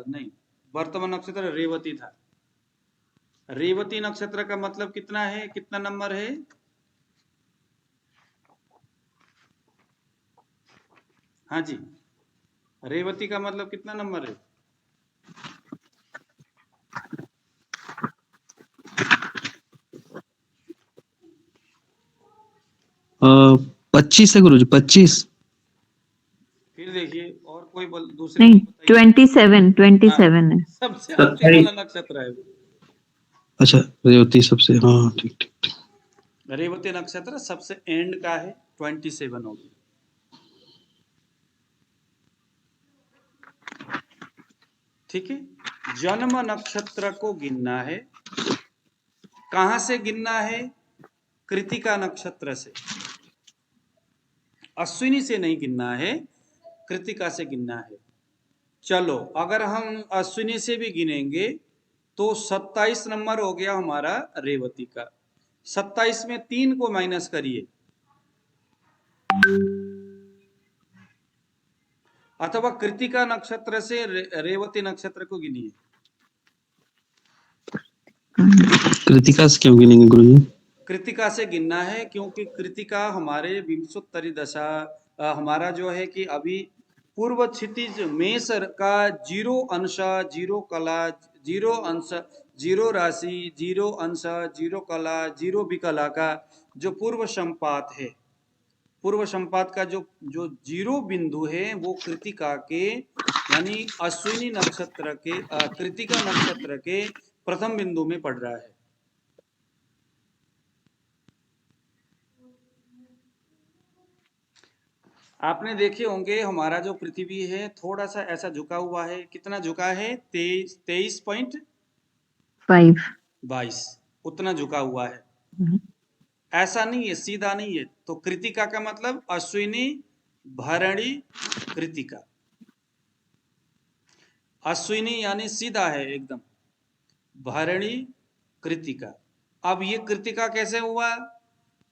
नहीं, वर्तमान नक्षत्र रेवती था। रेवती नक्षत्र का मतलब कितना है, कितना नंबर है? हाँ जी, रेवती का मतलब कितना नंबर है? अ, 25 है गुरुजी, 25। फिर देखिए, और कोई दूसरे नहीं, को बताइए। 27 है। सबसे अंतिम वाला नक्षत्र है वो। अच्छा, रेवती सबसे, हाँ ठीक ठीक ठीक। रेवती नक्षत्र सबसे एंड का है, 27 हो गया। ठीक है, जन्म नक्षत्र को गिनना है। कहां से गिनना है? कृतिका नक्षत्र से। अश्विनी से नहीं गिनना है, कृतिका से गिनना है। चलो, अगर हम अश्विनी से भी गिनेंगे तो 27 नंबर हो गया हमारा रेवती का। 27 में 3 को माइनस करिए, अथवा कृतिका नक्षत्र से रेवती नक्षत्र को गिनिए। कृतिका से क्यों गिनेंगे गुरुजी? कृतिका से गिनना है क्योंकि कृतिका हमारे विंशोत्तरी दशा, हमारा जो है कि अभी पूर्व क्षितिज मेष का 0 अंश 0 कला 0 अंश 0 राशि 0 अंश 0 कला 0 विकला का जो पूर्व संपात है, पूर्व संपात का जो जो 0 बिंदु है वो कृतिका के, यानी अश्विनी नक्षत्र के, कृतिका नक्षत्र के प्रथम बिंदु में पड़ रहा है। आपने देखे होंगे हमारा जो पृथ्वी है थोड़ा सा ऐसा झुका हुआ है। कितना झुका है? 23.22 उतना झुका हुआ है। ऐसा नहीं है, सीधा नहीं है। तो कृतिका का मतलब अश्विनी भरणी कृतिका। अश्विनी यानी सीधा है एकदम, भरणी कृतिका। अब ये कृतिका कैसे हुआ?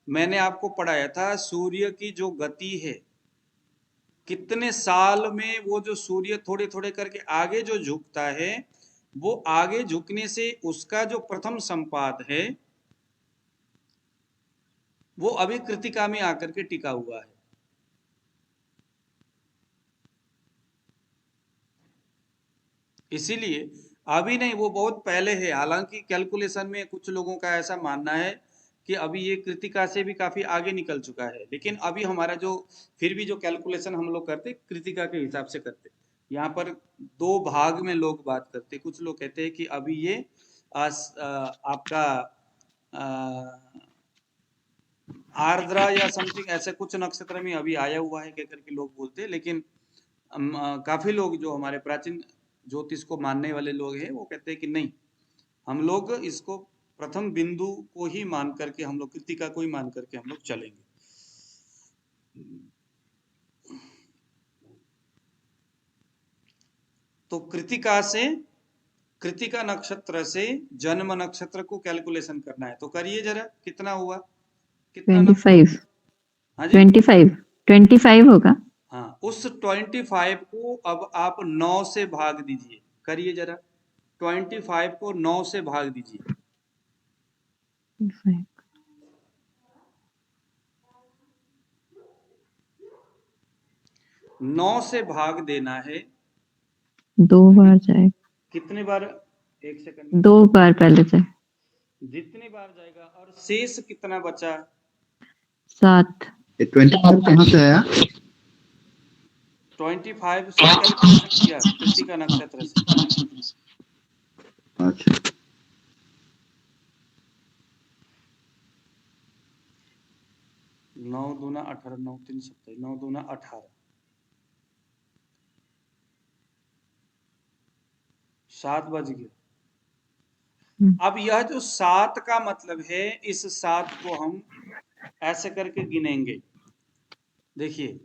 मैंने आपको पढ़ाया था, सूर्य की जो गति है, कितने साल में वो जो सूर्य थोड़े थोड़े करके आगे जो झुकता है, वो आगे झुकने से उसका जो प्रथम संपात है वो अभी कृतिका में आकर के टिका हुआ है। इसीलिए अभी नहीं, वो बहुत पहले है। हालांकि कैलकुलेशन में कुछ लोगों का ऐसा मानना है कि अभी ये कृतिका से भी काफी आगे निकल चुका है, लेकिन अभी हमारा जो फिर भी जो कैलकुलेशन हम लोग करते कृतिका के हिसाब से करते। यहाँ पर दो भाग में लोग बात करते। कुछ लोग कहते हैं कि अभी ये आपका आर्द्रा या समथिंग ऐसे कुछ नक्षत्र में अभी आया हुआ है कहकर के लोग बोलते हैं, लेकिन काफी लोग जो हमारे प्राचीन ज्योतिष को मानने वाले लोग हैं वो कहते हैं कि नहीं, हम लोग इसको प्रथम बिंदु को ही मान करके, हम लोग कृतिका को ही मान करके हम लोग चलेंगे। तो कृतिका नक्षत्र से जन्म नक्षत्र को कैलकुलेशन करना है। तो करिए जरा, कितना हुआ, कितना नंबर? 25 हाँ जी, 25 होगा। हाँ, उस 25 को अब आप 9 से भाग दीजिए। करिए जरा, 25 को 9 से भाग दीजिए। 9 से भाग देना है। 2 बार जाएगा, कितने बार? एक सेकंड, 2 बार पहले जाए। जितनी बार जाएगा। और शेष कितना बचा? 7। 25 कहाँ से आया? 25 से कैलकुलेशन किया कृतिका नक्षत्र से। अच्छा, 9 दूना 18, 9 3 27, 9 दूना 18, 7 बज गए। अब यह जो 7 का मतलब है, इस 7 को हम ऐसे करके गिनेंगे। देखिए,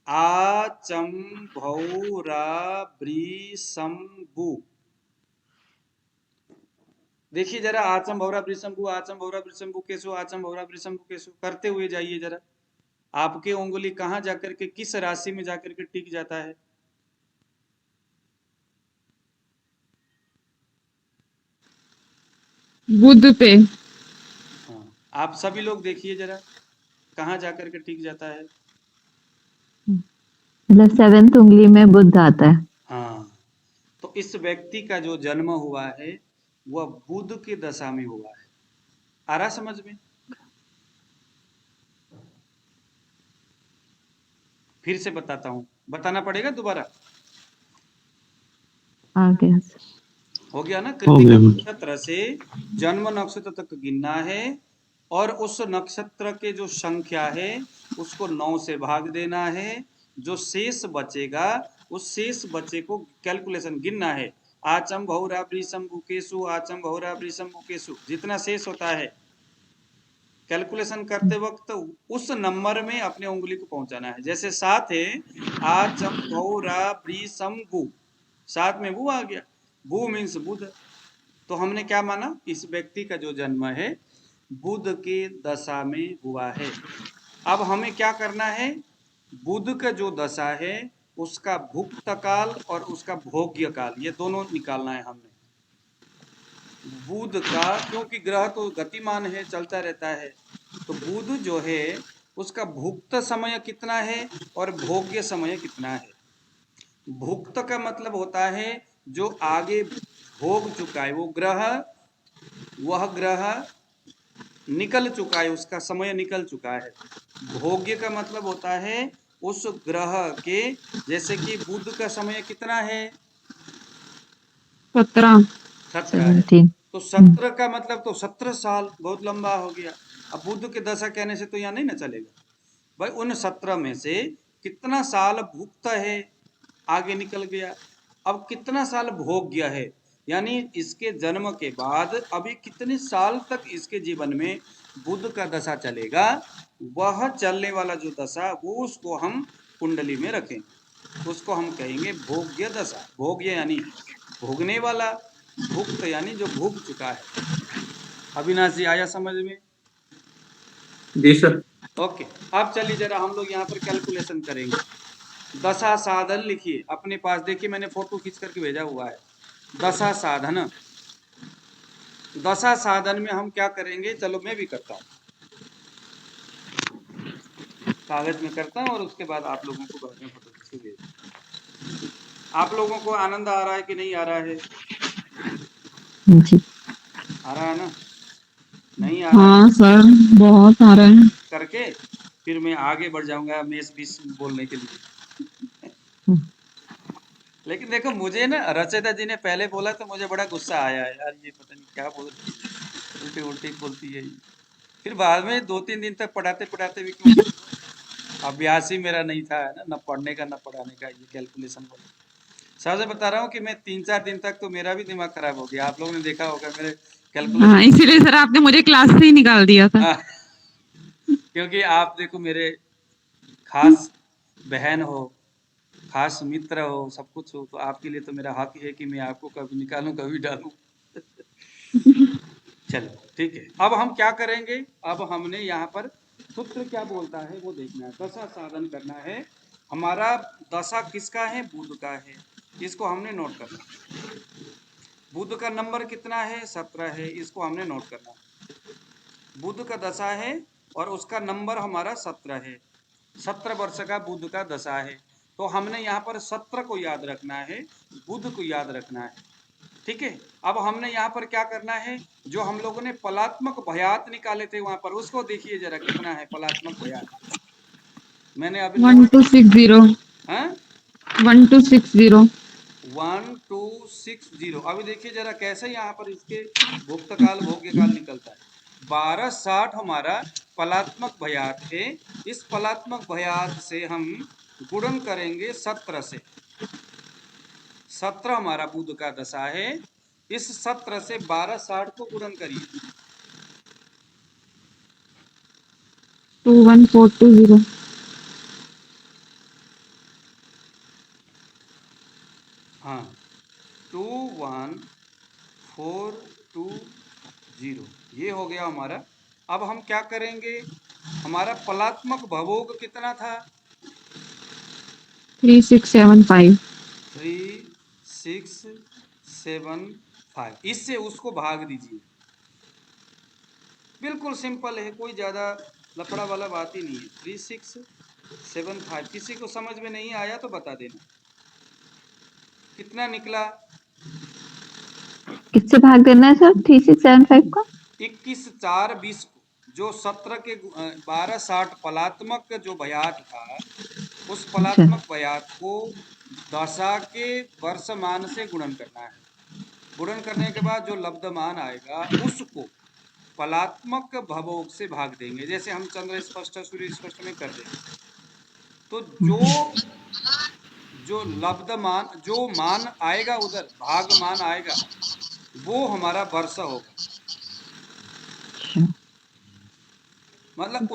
आ चम भौ रा ब्री सम बु। देखिए जरा, आचम भौरा ब्रिशंभु, आचम भौरा ब्रिशंभु केसु, आचम भौरा ब्रिशंभु केसु करते हुए जाइए जरा। आपके उंगली कहां जाकर के, किस राशि में जाकर के टिक जाता है? बुध पे। हाँ, आप सभी लोग देखिए जरा, कहां जाकर के टिक जाता है? मतलब 7th उंगली में बुध आता है। हाँ, तो इस व्यक्ति का जो जन्म हुआ है वह बुध की दशा में हुआ है। आ रहा समझ में? फिर से बताता हूं, बताना पड़ेगा दोबारा? आ गया सर। हो गया ना? हो कृतिका गया। नक्षत्र से जन्म नक्षत्र तक गिनना है, और उस नक्षत्र के जो संख्या है उसको 9 से भाग देना है। जो शेष बचेगा, उस शेष बचे को कैलकुलेशन गिनना है। आचम भौरा ब्रिशंभु केसु, आचम भौरा ब्रिशंभु केसु, जितना शेष होता है कैलकुलेशन करते वक्त उस नंबर में अपने उंगली को पहुंचाना है। जैसे 7 है, आचम भौरा ब्रिशंभु, 7 में बु आ गया, बु मीन्स बुध। तो हमने क्या माना, इस व्यक्ति का जो जन्म है बुध के दशा में हुआ है। अब हमें क्या करना है, बुध का जो दशा है उसका भुक्त काल और उसका भोग्य काल, ये दोनों निकालना है हमने। बुध का, क्योंकि ग्रह तो गतिमान है, चलता रहता है, तो बुध जो है उसका भुक्त समय कितना है और भोग्य समय कितना है। भुक्त का मतलब होता है जो आगे भोग चुका है, वो ग्रह, वह ग्रह निकल चुका है, उसका समय निकल चुका है। भोग्य का मतलब होता है उस ग्रह के, जैसे कि बुध का समय कितना है? 17। 17 है। 17। तो 17 का मतलब तो 17 साल, बहुत लंबा हो गया। अब बुध के दशा कहने से तो यहाँ नहीं ना चलेगा भाई। उन 17 में से कितना साल भुक्त है, आगे निकल गया। अब कितना साल भोग्य है, यानी इसके जन्म के बाद अभी कितने साल तक इसके जीवन में बुध का दशा चलेगा, वह चलने वाला जो दशा, वो उसको हम कुंडली में रखेंगे। उसको हम कहेंगे भोग्य दशा। भोग्य यानी भोगने वाला, भुक्त यानी जो भोग चुका है। अविनाश जी, आया समझ में? जी सर। ओके, अब चलिए जरा हम लोग यहाँ पर कैलकुलेशन करेंगे। दशा साधन लिखिए अपने पास, देखिए मैंने फोटो खींच करके भेजा हुआ है। दशा साधन, दशा साधन में हम क्या करेंगे, चलो मैं भी करता हूँ, कागज में करता हूँ और उसके बाद आप लोगों को बाद में फोटो खींच के भेज। आप लोगों को आनंद आ रहा है कि नहीं आ रहा है? जी। आ रहा है ना? नहीं आ रहा है हाँ सर, बहुत आ रहा है। करके फिर मैं आगे बढ़ जाऊंगा मेष बीस बोलने के लिए। लेकिन देखो, मुझे ना रचयिता जी ने पहले बोला तो मुझे बड़ा गुस्सा आया यार, ये पता नहीं क्या बोल रही है, उल्टी उल्टी बोलती है ये। फिर बाद में 2-3 दिन तक पढ़ाते पढ़ाते भी क्यों, अभ्यास ही मेरा नहीं था, है ना, न पढ़ने का न पढ़ाने का, ये कैलकुलेशन वाला। साहब से बता रहा हूँ कि मैं 3-4 दिन तक तो मेरा भी दिमाग खराब हो गया। आप लोगों ने देखा होगा मेरे हाँ, कैलकुलेशन। इसीलिए सर आपने मुझे क्लास से ही निकाल दिया था। क्योंकि आप देखो मेरे खास बहन हो, खास मित्र हो, सब कुछ हो, तो आपके लिए तो मेरा हक है कि मैं आपको कभी निकालूं कभी डालूं। चलो ठीक है, अब हम क्या करेंगे, अब हमने यहाँ पर सूत्र क्या बोलता है वो देखना है। दशा साधन करना है। हमारा दशा किसका है? बुध का है। इसको हमने नोट करना है। बुध का नंबर कितना है? 17 है। इसको हमने नोट करना है। बुध का दशा है और उसका नंबर हमारा 17 है। 17 वर्ष का बुध का दशा है। तो हमने यहाँ पर 17 को याद रखना है, बुध को याद रखना है। ठीक है, अब हमने यहाँ पर क्या करना है, जो हम लोगों ने पलात्मक भयात निकाले थे वहां पर, उसको देखिए जरा कितना है पलात्मक भयात। मैंने अभी 1260। हाँ 1260। 1260। अभी देखिए जरा कैसे यहाँ पर इसके भुक्तकाल भोग्यकाल निकलता है। 1260 हमारा पलात्मक भयात है। इस पलात्मक भयात से हम गुणन करेंगे 17 से। 17 हमारा बुध का दशा है। इस 17 से 1260 को गुणन करिए। 21420। हाँ 21420 ये हो गया हमारा। अब हम क्या करेंगे, हमारा पलात्मक भवोग कितना था? 3675। 3675, इससे उसको भाग दीजिए। बिल्कुल सिंपल है, कोई ज़्यादा लफड़ा वाला बात ही नहीं है। 3675, किसी को समझ में नहीं आया तो बता देना। कितना निकला? किससे भाग देना है सर 3675 को? 21 4 20 को, जो 17 के 1260 पलात्मक जो भयात था, उस पलात्मक भयात को दशा के वर्षमान से गुणन करना है। गुणन करने के बाद जो लब्धमान आएगा उसको पलात्मक भवोग से भाग देंगे, जैसे हम चंद्र स्पष्ट सूर्य स्पष्ट में कर देंगे। तो जो लब्धमान जो मान आएगा उधर भाग मान आएगा वो हमारा वर्ष होगा। मतलब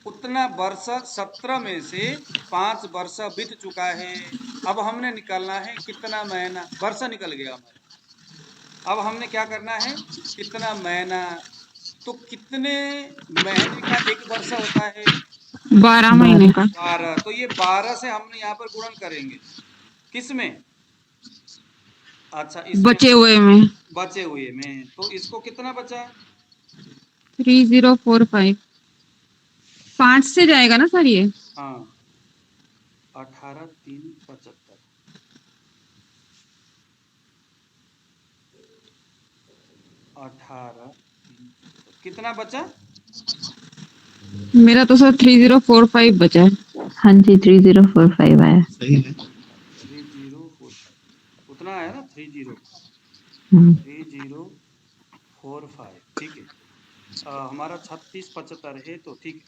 उतना वर्ष 17 में से 5 वर्ष बीत चुका है। अब हमने निकालना है कितना महीना, वर्ष निकल गया हमारा। अब हमने क्या करना है, कितना महीना, तो कितने महीने का एक वर्ष होता है? 12 महीने का। 12। तो ये 12 से हमने यहाँ पर गुणन करेंगे, किस में? अच्छा इसमें बचे हुए में बचे हुए में, तो इसको कितना बचा? 3045। 5 से जाएगा ना सर ये? हाँ 18 3 75। 18 कितना बचा? मेरा तो सर 3045 बचा है। हाँ जी 3045 आया। सही है। 3045 उतना आया ना, 3045, ठीक है। हमारा 36 75 है तो ठीक है।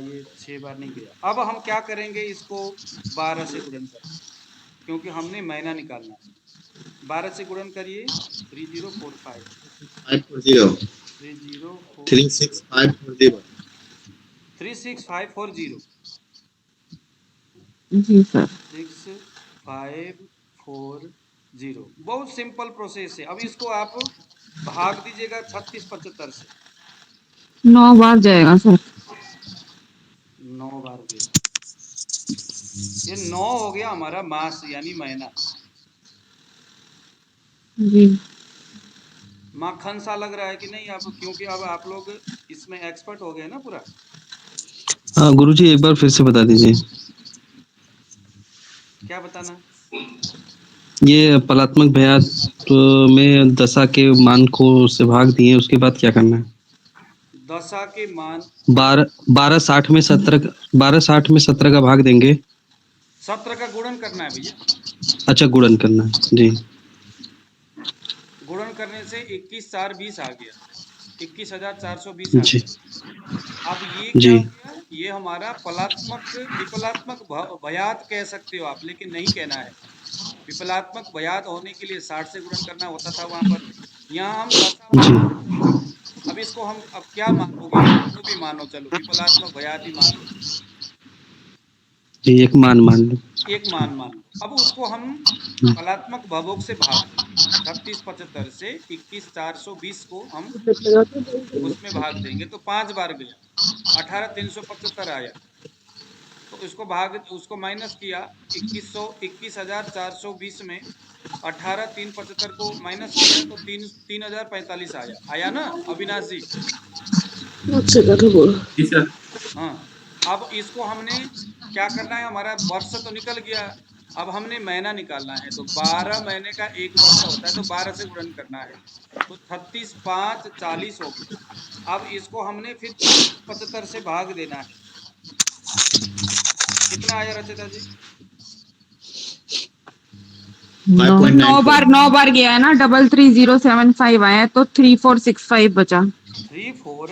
ये 6 बार नहीं गया। अब हम क्या करेंगे, इसको 12 से गुणन करेंगे क्योंकि हमने महीना निकालना है। 12 से गुणन करिए। 3045 540 36540 36540 जी सर। 6540। बहुत सिंपल प्रोसेस है। अब इसको आप भाग दीजिएगा 36 75 से। 9 बार जाएगा सर। 9 बार गया। ये 9 हो गया हमारा मास यानी महीना। जी। माखन सा लग रहा है कि नहीं आप, क्योंकि अब आप लोग इसमें एक्सपर्ट हो गए ना पूरा। हाँ गुरुजी एक बार फिर से बता दीजिए। क्या बताना? ये पलात्मक भयात में दशा के मान को से भाग दिए, उसके बाद क्या करना है? दशा के मान 1260 में 17 का भाग देंगे। 17 का गुणन करना है भैया। अच्छा गुणन करना है जी। गुणन करने से 21 4 20 आ गया, 21,420 आ जी गया। अब ये क्या जी हो गया, ये हमारा पलात्मक विपलात्मक भयात कह सकते हो आप, लेकिन नहीं कहना है। विपलात्मक भयात होने के लिए 60 से गुणन करना होता था वहां पर। यहाँ हम दशा जी मान। अब इसको हम अब क्या मानोगे, जो भी मानो, चलो विपलात्मक भयात ही मान लो, जी एक मान मान लो। एक मान लो। अब उसको हम कलात्मक भवोग से भाग देंगे। 36 75 से 21 420 को हम उसमें भाग देंगे तो 5 बार गया, 18 375 आया। तो इसको भाग, उसको माइनस किया, 21,420 में 18 3 75 को माइनस किया तो 3045 आया ना अविनाश जी? जी सर। हाँ। अब इसको हमने क्या करना है, हमारा वर्ष तो निकल गया। अब हमने महीना निकालना है, तो 12 महीने का एक वर्ष होता है, तो 12 से गुणन करना है। तो 36 5 40 हो गया। अब इसको हमने फिर 75 से भाग देना है। कितना आया रचिता जी? 5.94 9 बार गया है ना, 33075 आया है, तो 3465 बचा। 34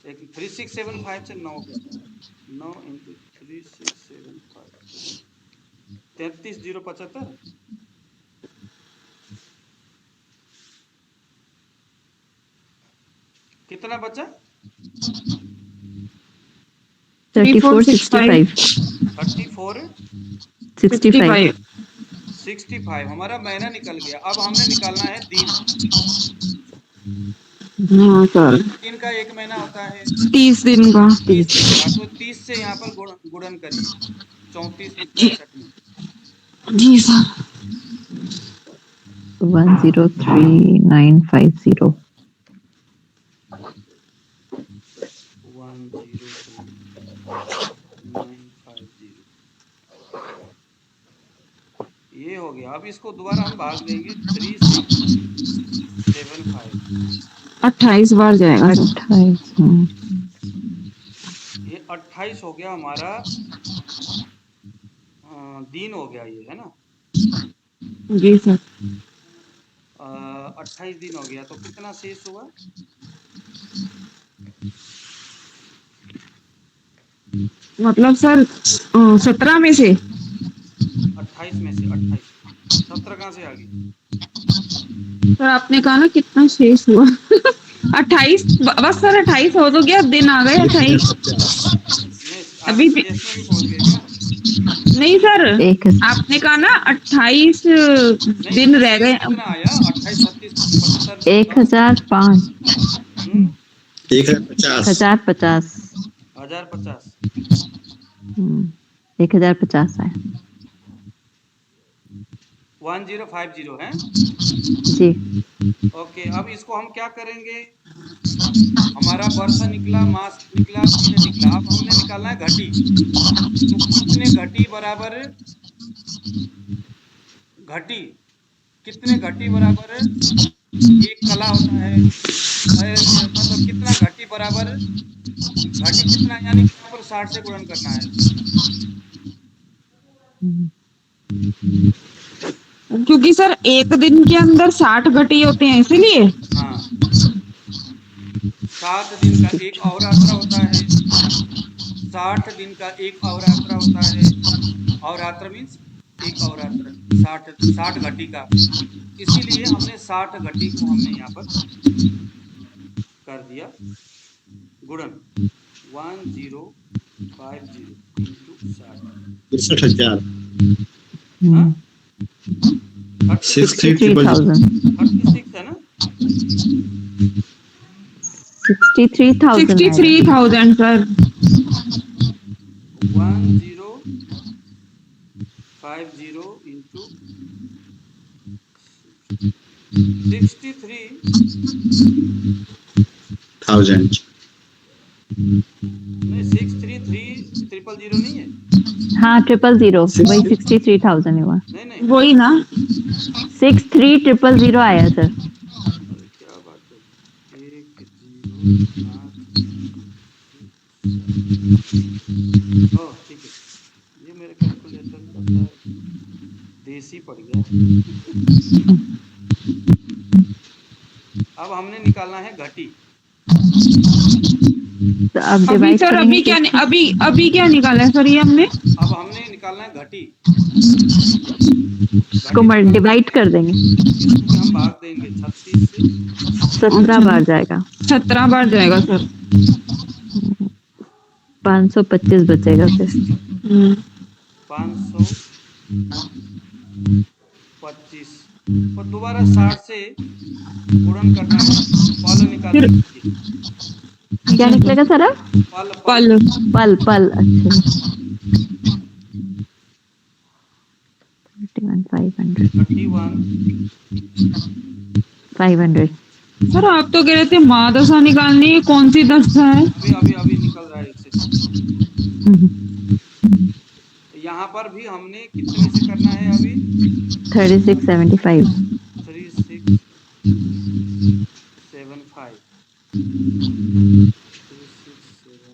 3675 से 9 9 इंटू 3675 33,075 कितना बचा? 3465 34 65 65 हमारा महीना निकल गया। अब हमने निकालना है दिन। हाँ सर, दिन का एक महीना होता है 30 दिन का। 30 दिन का, तो 30 से यहाँ पर गुणन करिए 34 में 64 में। जी सर। 103950 103950 ये हो गया। अब इसको दोबारा हम भाग देंगे 3675। 28 बार जाएगा सर। 28 ये 28 हो गया हमारा दिन हो गया ये, है ना। जी सर। 28 दिन हो गया, तो कितना शेष हुआ? मतलब सर 17 में से 28 में से 28 17 कहाँ से आ गई? सर आपने कहा ना कितना शेष हुआ 28 बस सर 28 हो तो गया, दिन आ गए 28। अभी भी शेष में भी पहुंच गए क्या? नहीं सर, एक आपने कहा ना 28 दिन रह गए। कितना आया? 28 36 75 1005 1050 1050 1050 1050 है 1050 है। जी। ओके, अब इसको हम क्या करेंगे? हमारा वर्ष निकला, मास निकला, दिन निकला। अब हमने निकालना है घटी। तो कितने घटी बराबर घटी? कितने घटी बराबर एक कला होता है, मतलब कितना घटी बराबर घटी कितना, यानी कि यहाँ पर 60 से गुणन करना है। क्योंकि सर एक दिन के अंदर 60 घटी होते हैं इसीलिए। हाँ, 7 दिन का एक अहोरात्र होता है, 60 दिन का एक अहोरात्र होता है। अहोरात्र मीन्स एक अहोरात्र 60 घटी का। इसीलिए हमने 60 घटी को हमने यहाँ पर कर दिया गुणन 1050 इंटू 60। 63000 हाँ? 63,000 36 है ना? 63,000 63,000 सर। 1050 इंटू 63 1000 नहीं, 633,000 नहीं है। हाँ 000 वही 63,000 हुआ। नहीं नहीं, वही ना। 63,000 आया सर। अरे क्या बात है, 1 0 ठीक है। ये मेरे कैलकुलेटर लगता है देसी पड़ गया। अब हमने निकालना है घटी। तो अब अभी डिवाइड सर करेंगे अभी क्या निकाला है सर ये हमने? अब हमने निकालना है घटी। इसको डिवाइड कर देंगे, इसको हम भाग देंगे 36 से। 17 बार जाएगा, 17 बार जाएगा सर। 525 बचेगा फिर। 525 और दोबारा 60 से गुणन करना है। पल निकालना है। क्या निकलेगा सर अब? पल पल पल अच्छा 500 सर आप तो कह रहे थे महादशा निकालनी है, कौन सी दशा है? अभी निकल रहा है इससे। यहाँ पर भी हमने कितने से करना है अभी? 3675 3675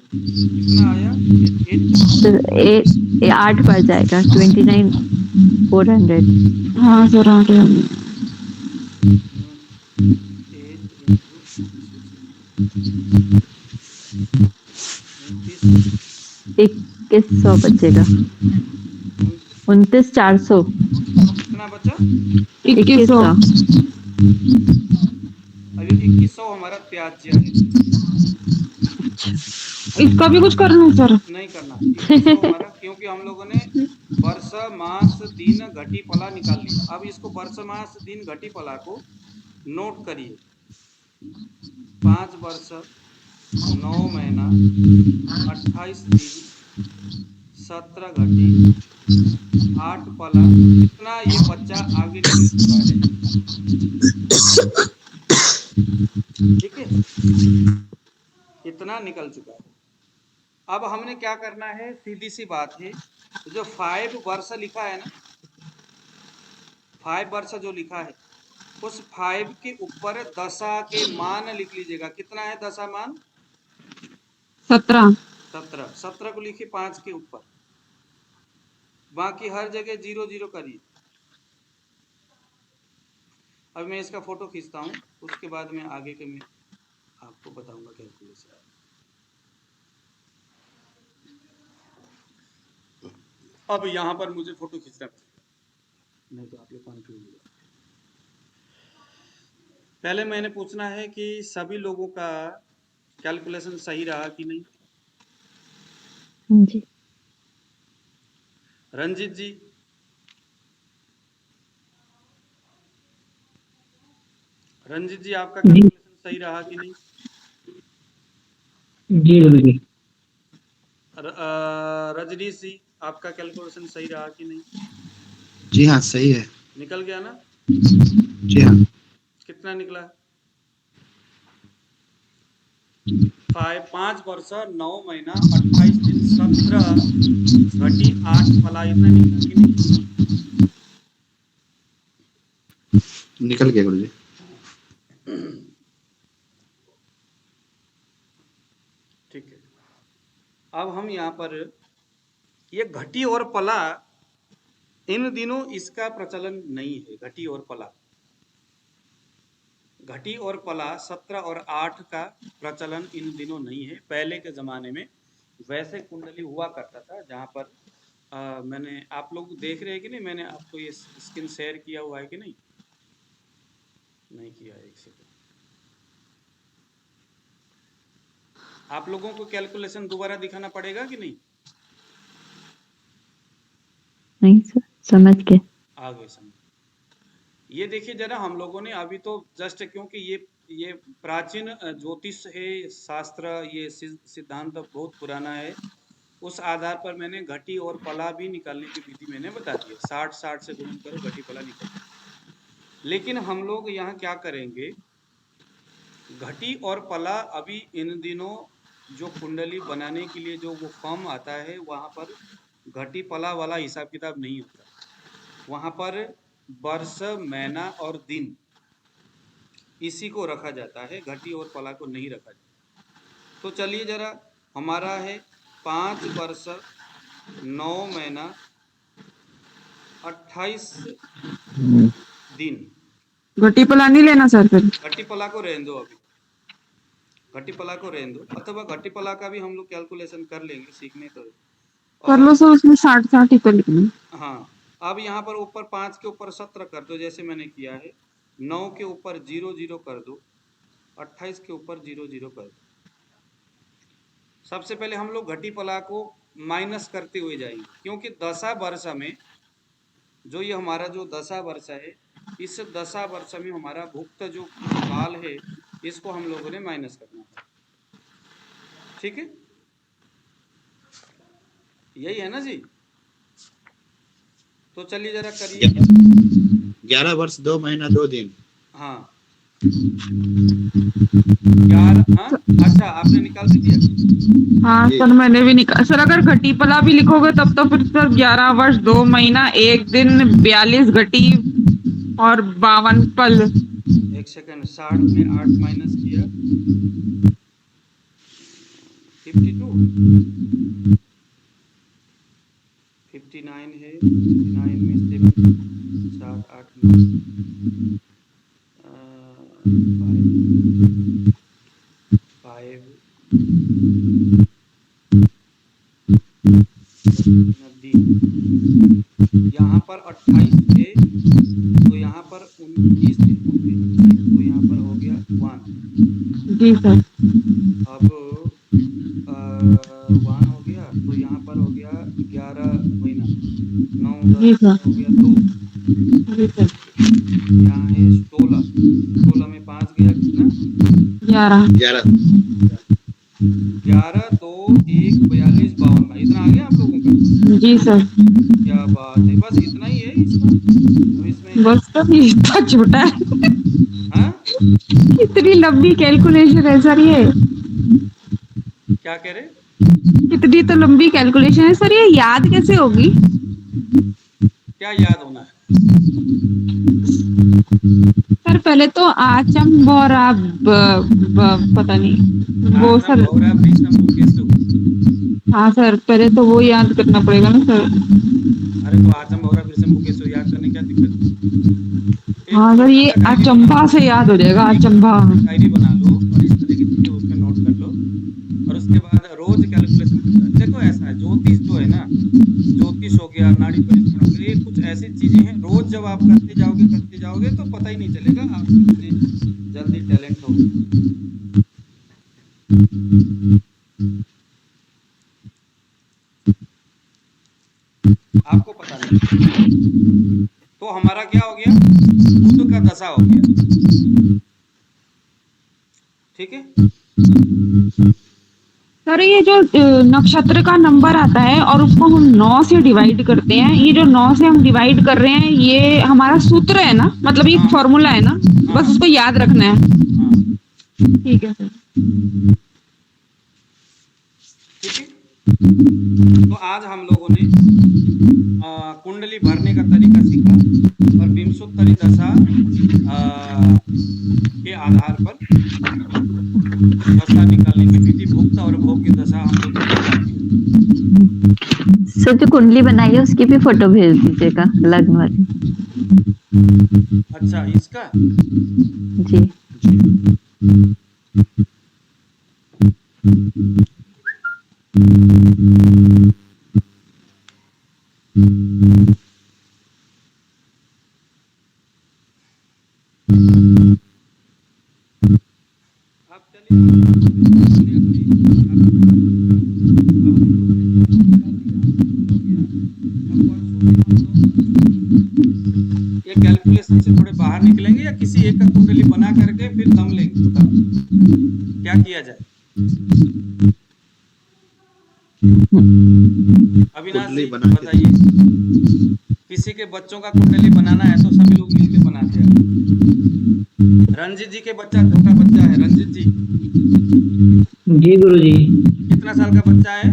कितना आया? 8 बार जाएगा 29,400। हाँ सर आ गया। 2100 बचेगा। 29,400 कितना बचा? 2100। 2100 अभी 2100 हमारा त्याज्य है, इसका भी कुछ करना है सर? नहीं करना 2100 हमारा, क्योंकि हम लोगों ने वर्ष मास दिन घटी फला निकाल लिया। अब इसको वर्ष मास दिन घटी फला को नोट करिए। 5 वर्ष 9 महीना 28 दिन 17 घटी 8 पला, इतना ये बच्चा आगे निकल चुका है। ठीक है, इतना निकल चुका है। अब हमने क्या करना है, सीधी सी बात है, जो 5 वर्ष लिखा है ना, 5 वर्ष जो लिखा है, उस 5 के ऊपर दशा के मान लिख लीजिएगा। कितना है दशा मान? 17। 17। 17 को लिखिए 5 के ऊपर, बाकी हर जगह 0 0 करिए। अब मैं इसका फोटो खींचता हूँ, उसके बाद में आगे के मैं आपको बताऊंगा कैलकुलेशन। अब यहाँ पर मुझे फोटो खींचना पड़ेगा, नहीं तो आप लोग कंफ्यूज हो जाओगे। पहले मैंने पूछना है कि सभी लोगों का कैलकुलेशन सही रहा कि नहीं। जी। रंजीत जी, रंजीत जी आपका कैलकुलेशन सही रहा कि नहीं? जी गुरुजी। रजनीश जी आपका कैलकुलेशन सही रहा कि नहीं? जी हाँ सही है। निकल गया ना? जी हाँ। कितना निकला? 5 वर्ष 9 महीना 28 दिन 17 घटी 8 फला, इतना निकला कि नहीं? निकल गया गुरुजी। ठीक है, अब हम यहाँ पर ये घटी और पला, इन दिनों इसका प्रचलन नहीं है। घटी और पला, घटी और पला 17 और 8 का प्रचलन इन दिनों नहीं है। पहले के ज़माने में वैसे कुंडली हुआ करता था, जहाँ पर मैंने, आप लोग देख रहे हैं कि नहीं, मैंने आपको ये स्क्रीन शेयर किया हुआ है कि नहीं? नहीं किया है, एक सेकंड। आप लोगों को कैलकुलेशन दोबारा दिखाना पड़ेगा कि नहीं? नहीं सर, समझ गए। आगे समझ। ये देखिए जरा, हम लोगों ने अभी तो जस्ट, क्योंकि ये प्राचीन ज्योतिष है शास्त्र, ये सिद्धांत बहुत पुराना है, उस आधार पर मैंने घटी और पला भी निकालने की विधि मैंने बता दी है। 60 से गुणन करो, घटी पला निकल। लेकिन हम लोग यहाँ क्या करेंगे, घटी और पला अभी इन दिनों जो कुंडली बनाने के लिए जो वो फॉर्म आता है, वहाँ पर घटी पला वाला हिसाब किताब नहीं होता। वहाँ पर वर्ष महीना और दिन इसी को रखा जाता है, घटी और पला को नहीं रखा जाता। तो चलिए जरा, हमारा है 5 वर्ष 9 महीना 28 दिन। घटी पला नहीं लेना सर फिर? घटी पला को रहने दो, अभी घटी पला को रहने दो, अथवा घटी पला का भी हम लोग कैलकुलेशन कर लेंगे, सीखने तो। कर लो सर, उसमें 60 ही तो लिखना। हाँ, अब यहाँ पर ऊपर 5 के ऊपर 17 कर दो, जैसे मैंने किया है। 9 के ऊपर 0 0 कर दो, 28 के ऊपर 0 0 कर दो। सबसे पहले हम लोग घटी पला को माइनस करते हुए जाएंगे, क्योंकि दशा वर्ष में जो ये हमारा जो दशा वर्ष है, इस दशा वर्ष में हमारा भुक्त जो काल है, इसको हम लोगों ने माइनस करना है। ठीक है, यही है ना जी? तो चलिए जरा करिए। 11 वर्ष 2 महीना 2 दिन। हाँ 11, हाँ अच्छा, आपने निकाल भी दिया? हाँ सर, मैंने भी निकाल। सर अगर घटी पला भी लिखोगे तब तो फिर सर 11 वर्ष 2 महीना 1 दिन 42 घटी और 52 पल। एक सेकंड, 60 में 8 माइनस किया 52, 59 है, 59 में 7, 7 8 9 5 5 दिन पर 28 थे तो यहाँ पर 29 थे, तो यहाँ पर हो गया 1। जी सर। अब 1 हो गया तो यहाँ पर हो गया 11 महीना, 9 जी 10 सर। हो गया 2, जी सर। यहाँ है 16 में 5 गया कितना, 11। 11 11 2 1 42 52, इतना आ गया आप लोगों का। जी सर। क्या बात है, बस इतना ही है इसका। तो इसमें बस सर ये इतना छोटा है। हाँ इतनी लंबी कैलकुलेशन है सर ये। क्या कह रहे, इतनी तो लंबी कैलकुलेशन है सर, ये याद कैसे होगी? क्या याद होना है? सर पहले तो आचम बोरा पता नहीं वो आचम सर। भौरा भीषम मुकेशु। हाँ सर, पहले तो वो याद करना पड़ेगा ना सर। अरे तो आचम भौरा भीषम मुकेशु याद करने क्या दिक्कत है? हाँ सर, ये अचंभा से याद हो जाएगा, अचंभा। डायरी बना लो और इस तरह की चीजें उसमें नोट कर लो, और उसके बाद रोज कैलकुलेशन। देखो ऐसा है, ज्योतिष जो है ना, ज्योतिष हो गया, नाड़ी परीक्षण हो गया, ये कुछ ऐसी चीजें हैं, रोज जब आप करते जाओगे तो पता ही नहीं चलेगा आप कितने जल्दी टैलेंट हो। आपको पता नहीं। तो हमारा क्या हो गया, बुध का दशा हो गया, ठीक है। सर ये जो नक्षत्र का नंबर आता है और उसको हम 9 से डिवाइड करते हैं, ये जो 9 से हम डिवाइड कर रहे हैं ये हमारा सूत्र है ना, मतलब ये फॉर्मूला है ना, बस उसको याद रखना है। हाँ ठीक है सर। ठीक है। तो आज हम लोगों ने कुंडली भरने का तरीका सीखा और विंशोत्तरी दशा के आधार पर दशा निकालने की विधि, भुक्त और भोग की दशा हम लोग ने जानी है। सर जो कुंडली बनाई है उसकी भी फोटो भेज दीजिएगा, लग्न वाली। अच्छा इसका जी। आप ये कैलकुलेशन से थोड़े बाहर निकलेंगे या किसी एक का कुंडली बना करके फिर दम लेंगे, बताओ क्या किया जाए। अविनाश कुंडली जी बना के बताइए, किसी के बच्चों का कुंडली बनाना है तो सभी लोग मिलकर बनाते हैं। रंजित जी के बच्चा, छोटा बच्चा है, रंजित जी जी गुरु जी। कितना साल का बच्चा है?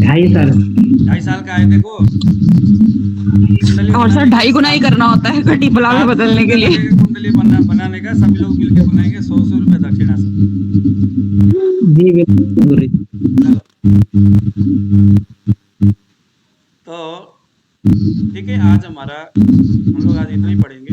2.5 साल। 2.5 साल का है। देखो कुंडली और सर बनाने 2.5 गुना ही करना होता है घटी पला में बदलने के लिए। कुंडली बनाने का सभी लोग मिलकर बनाएंगे, 100 रुपए दक्षिणा से। जी बिल्कुल गुरु जी। तो ठीक है, आज हमारा हम लोग आज इतना ही पढ़ेंगे।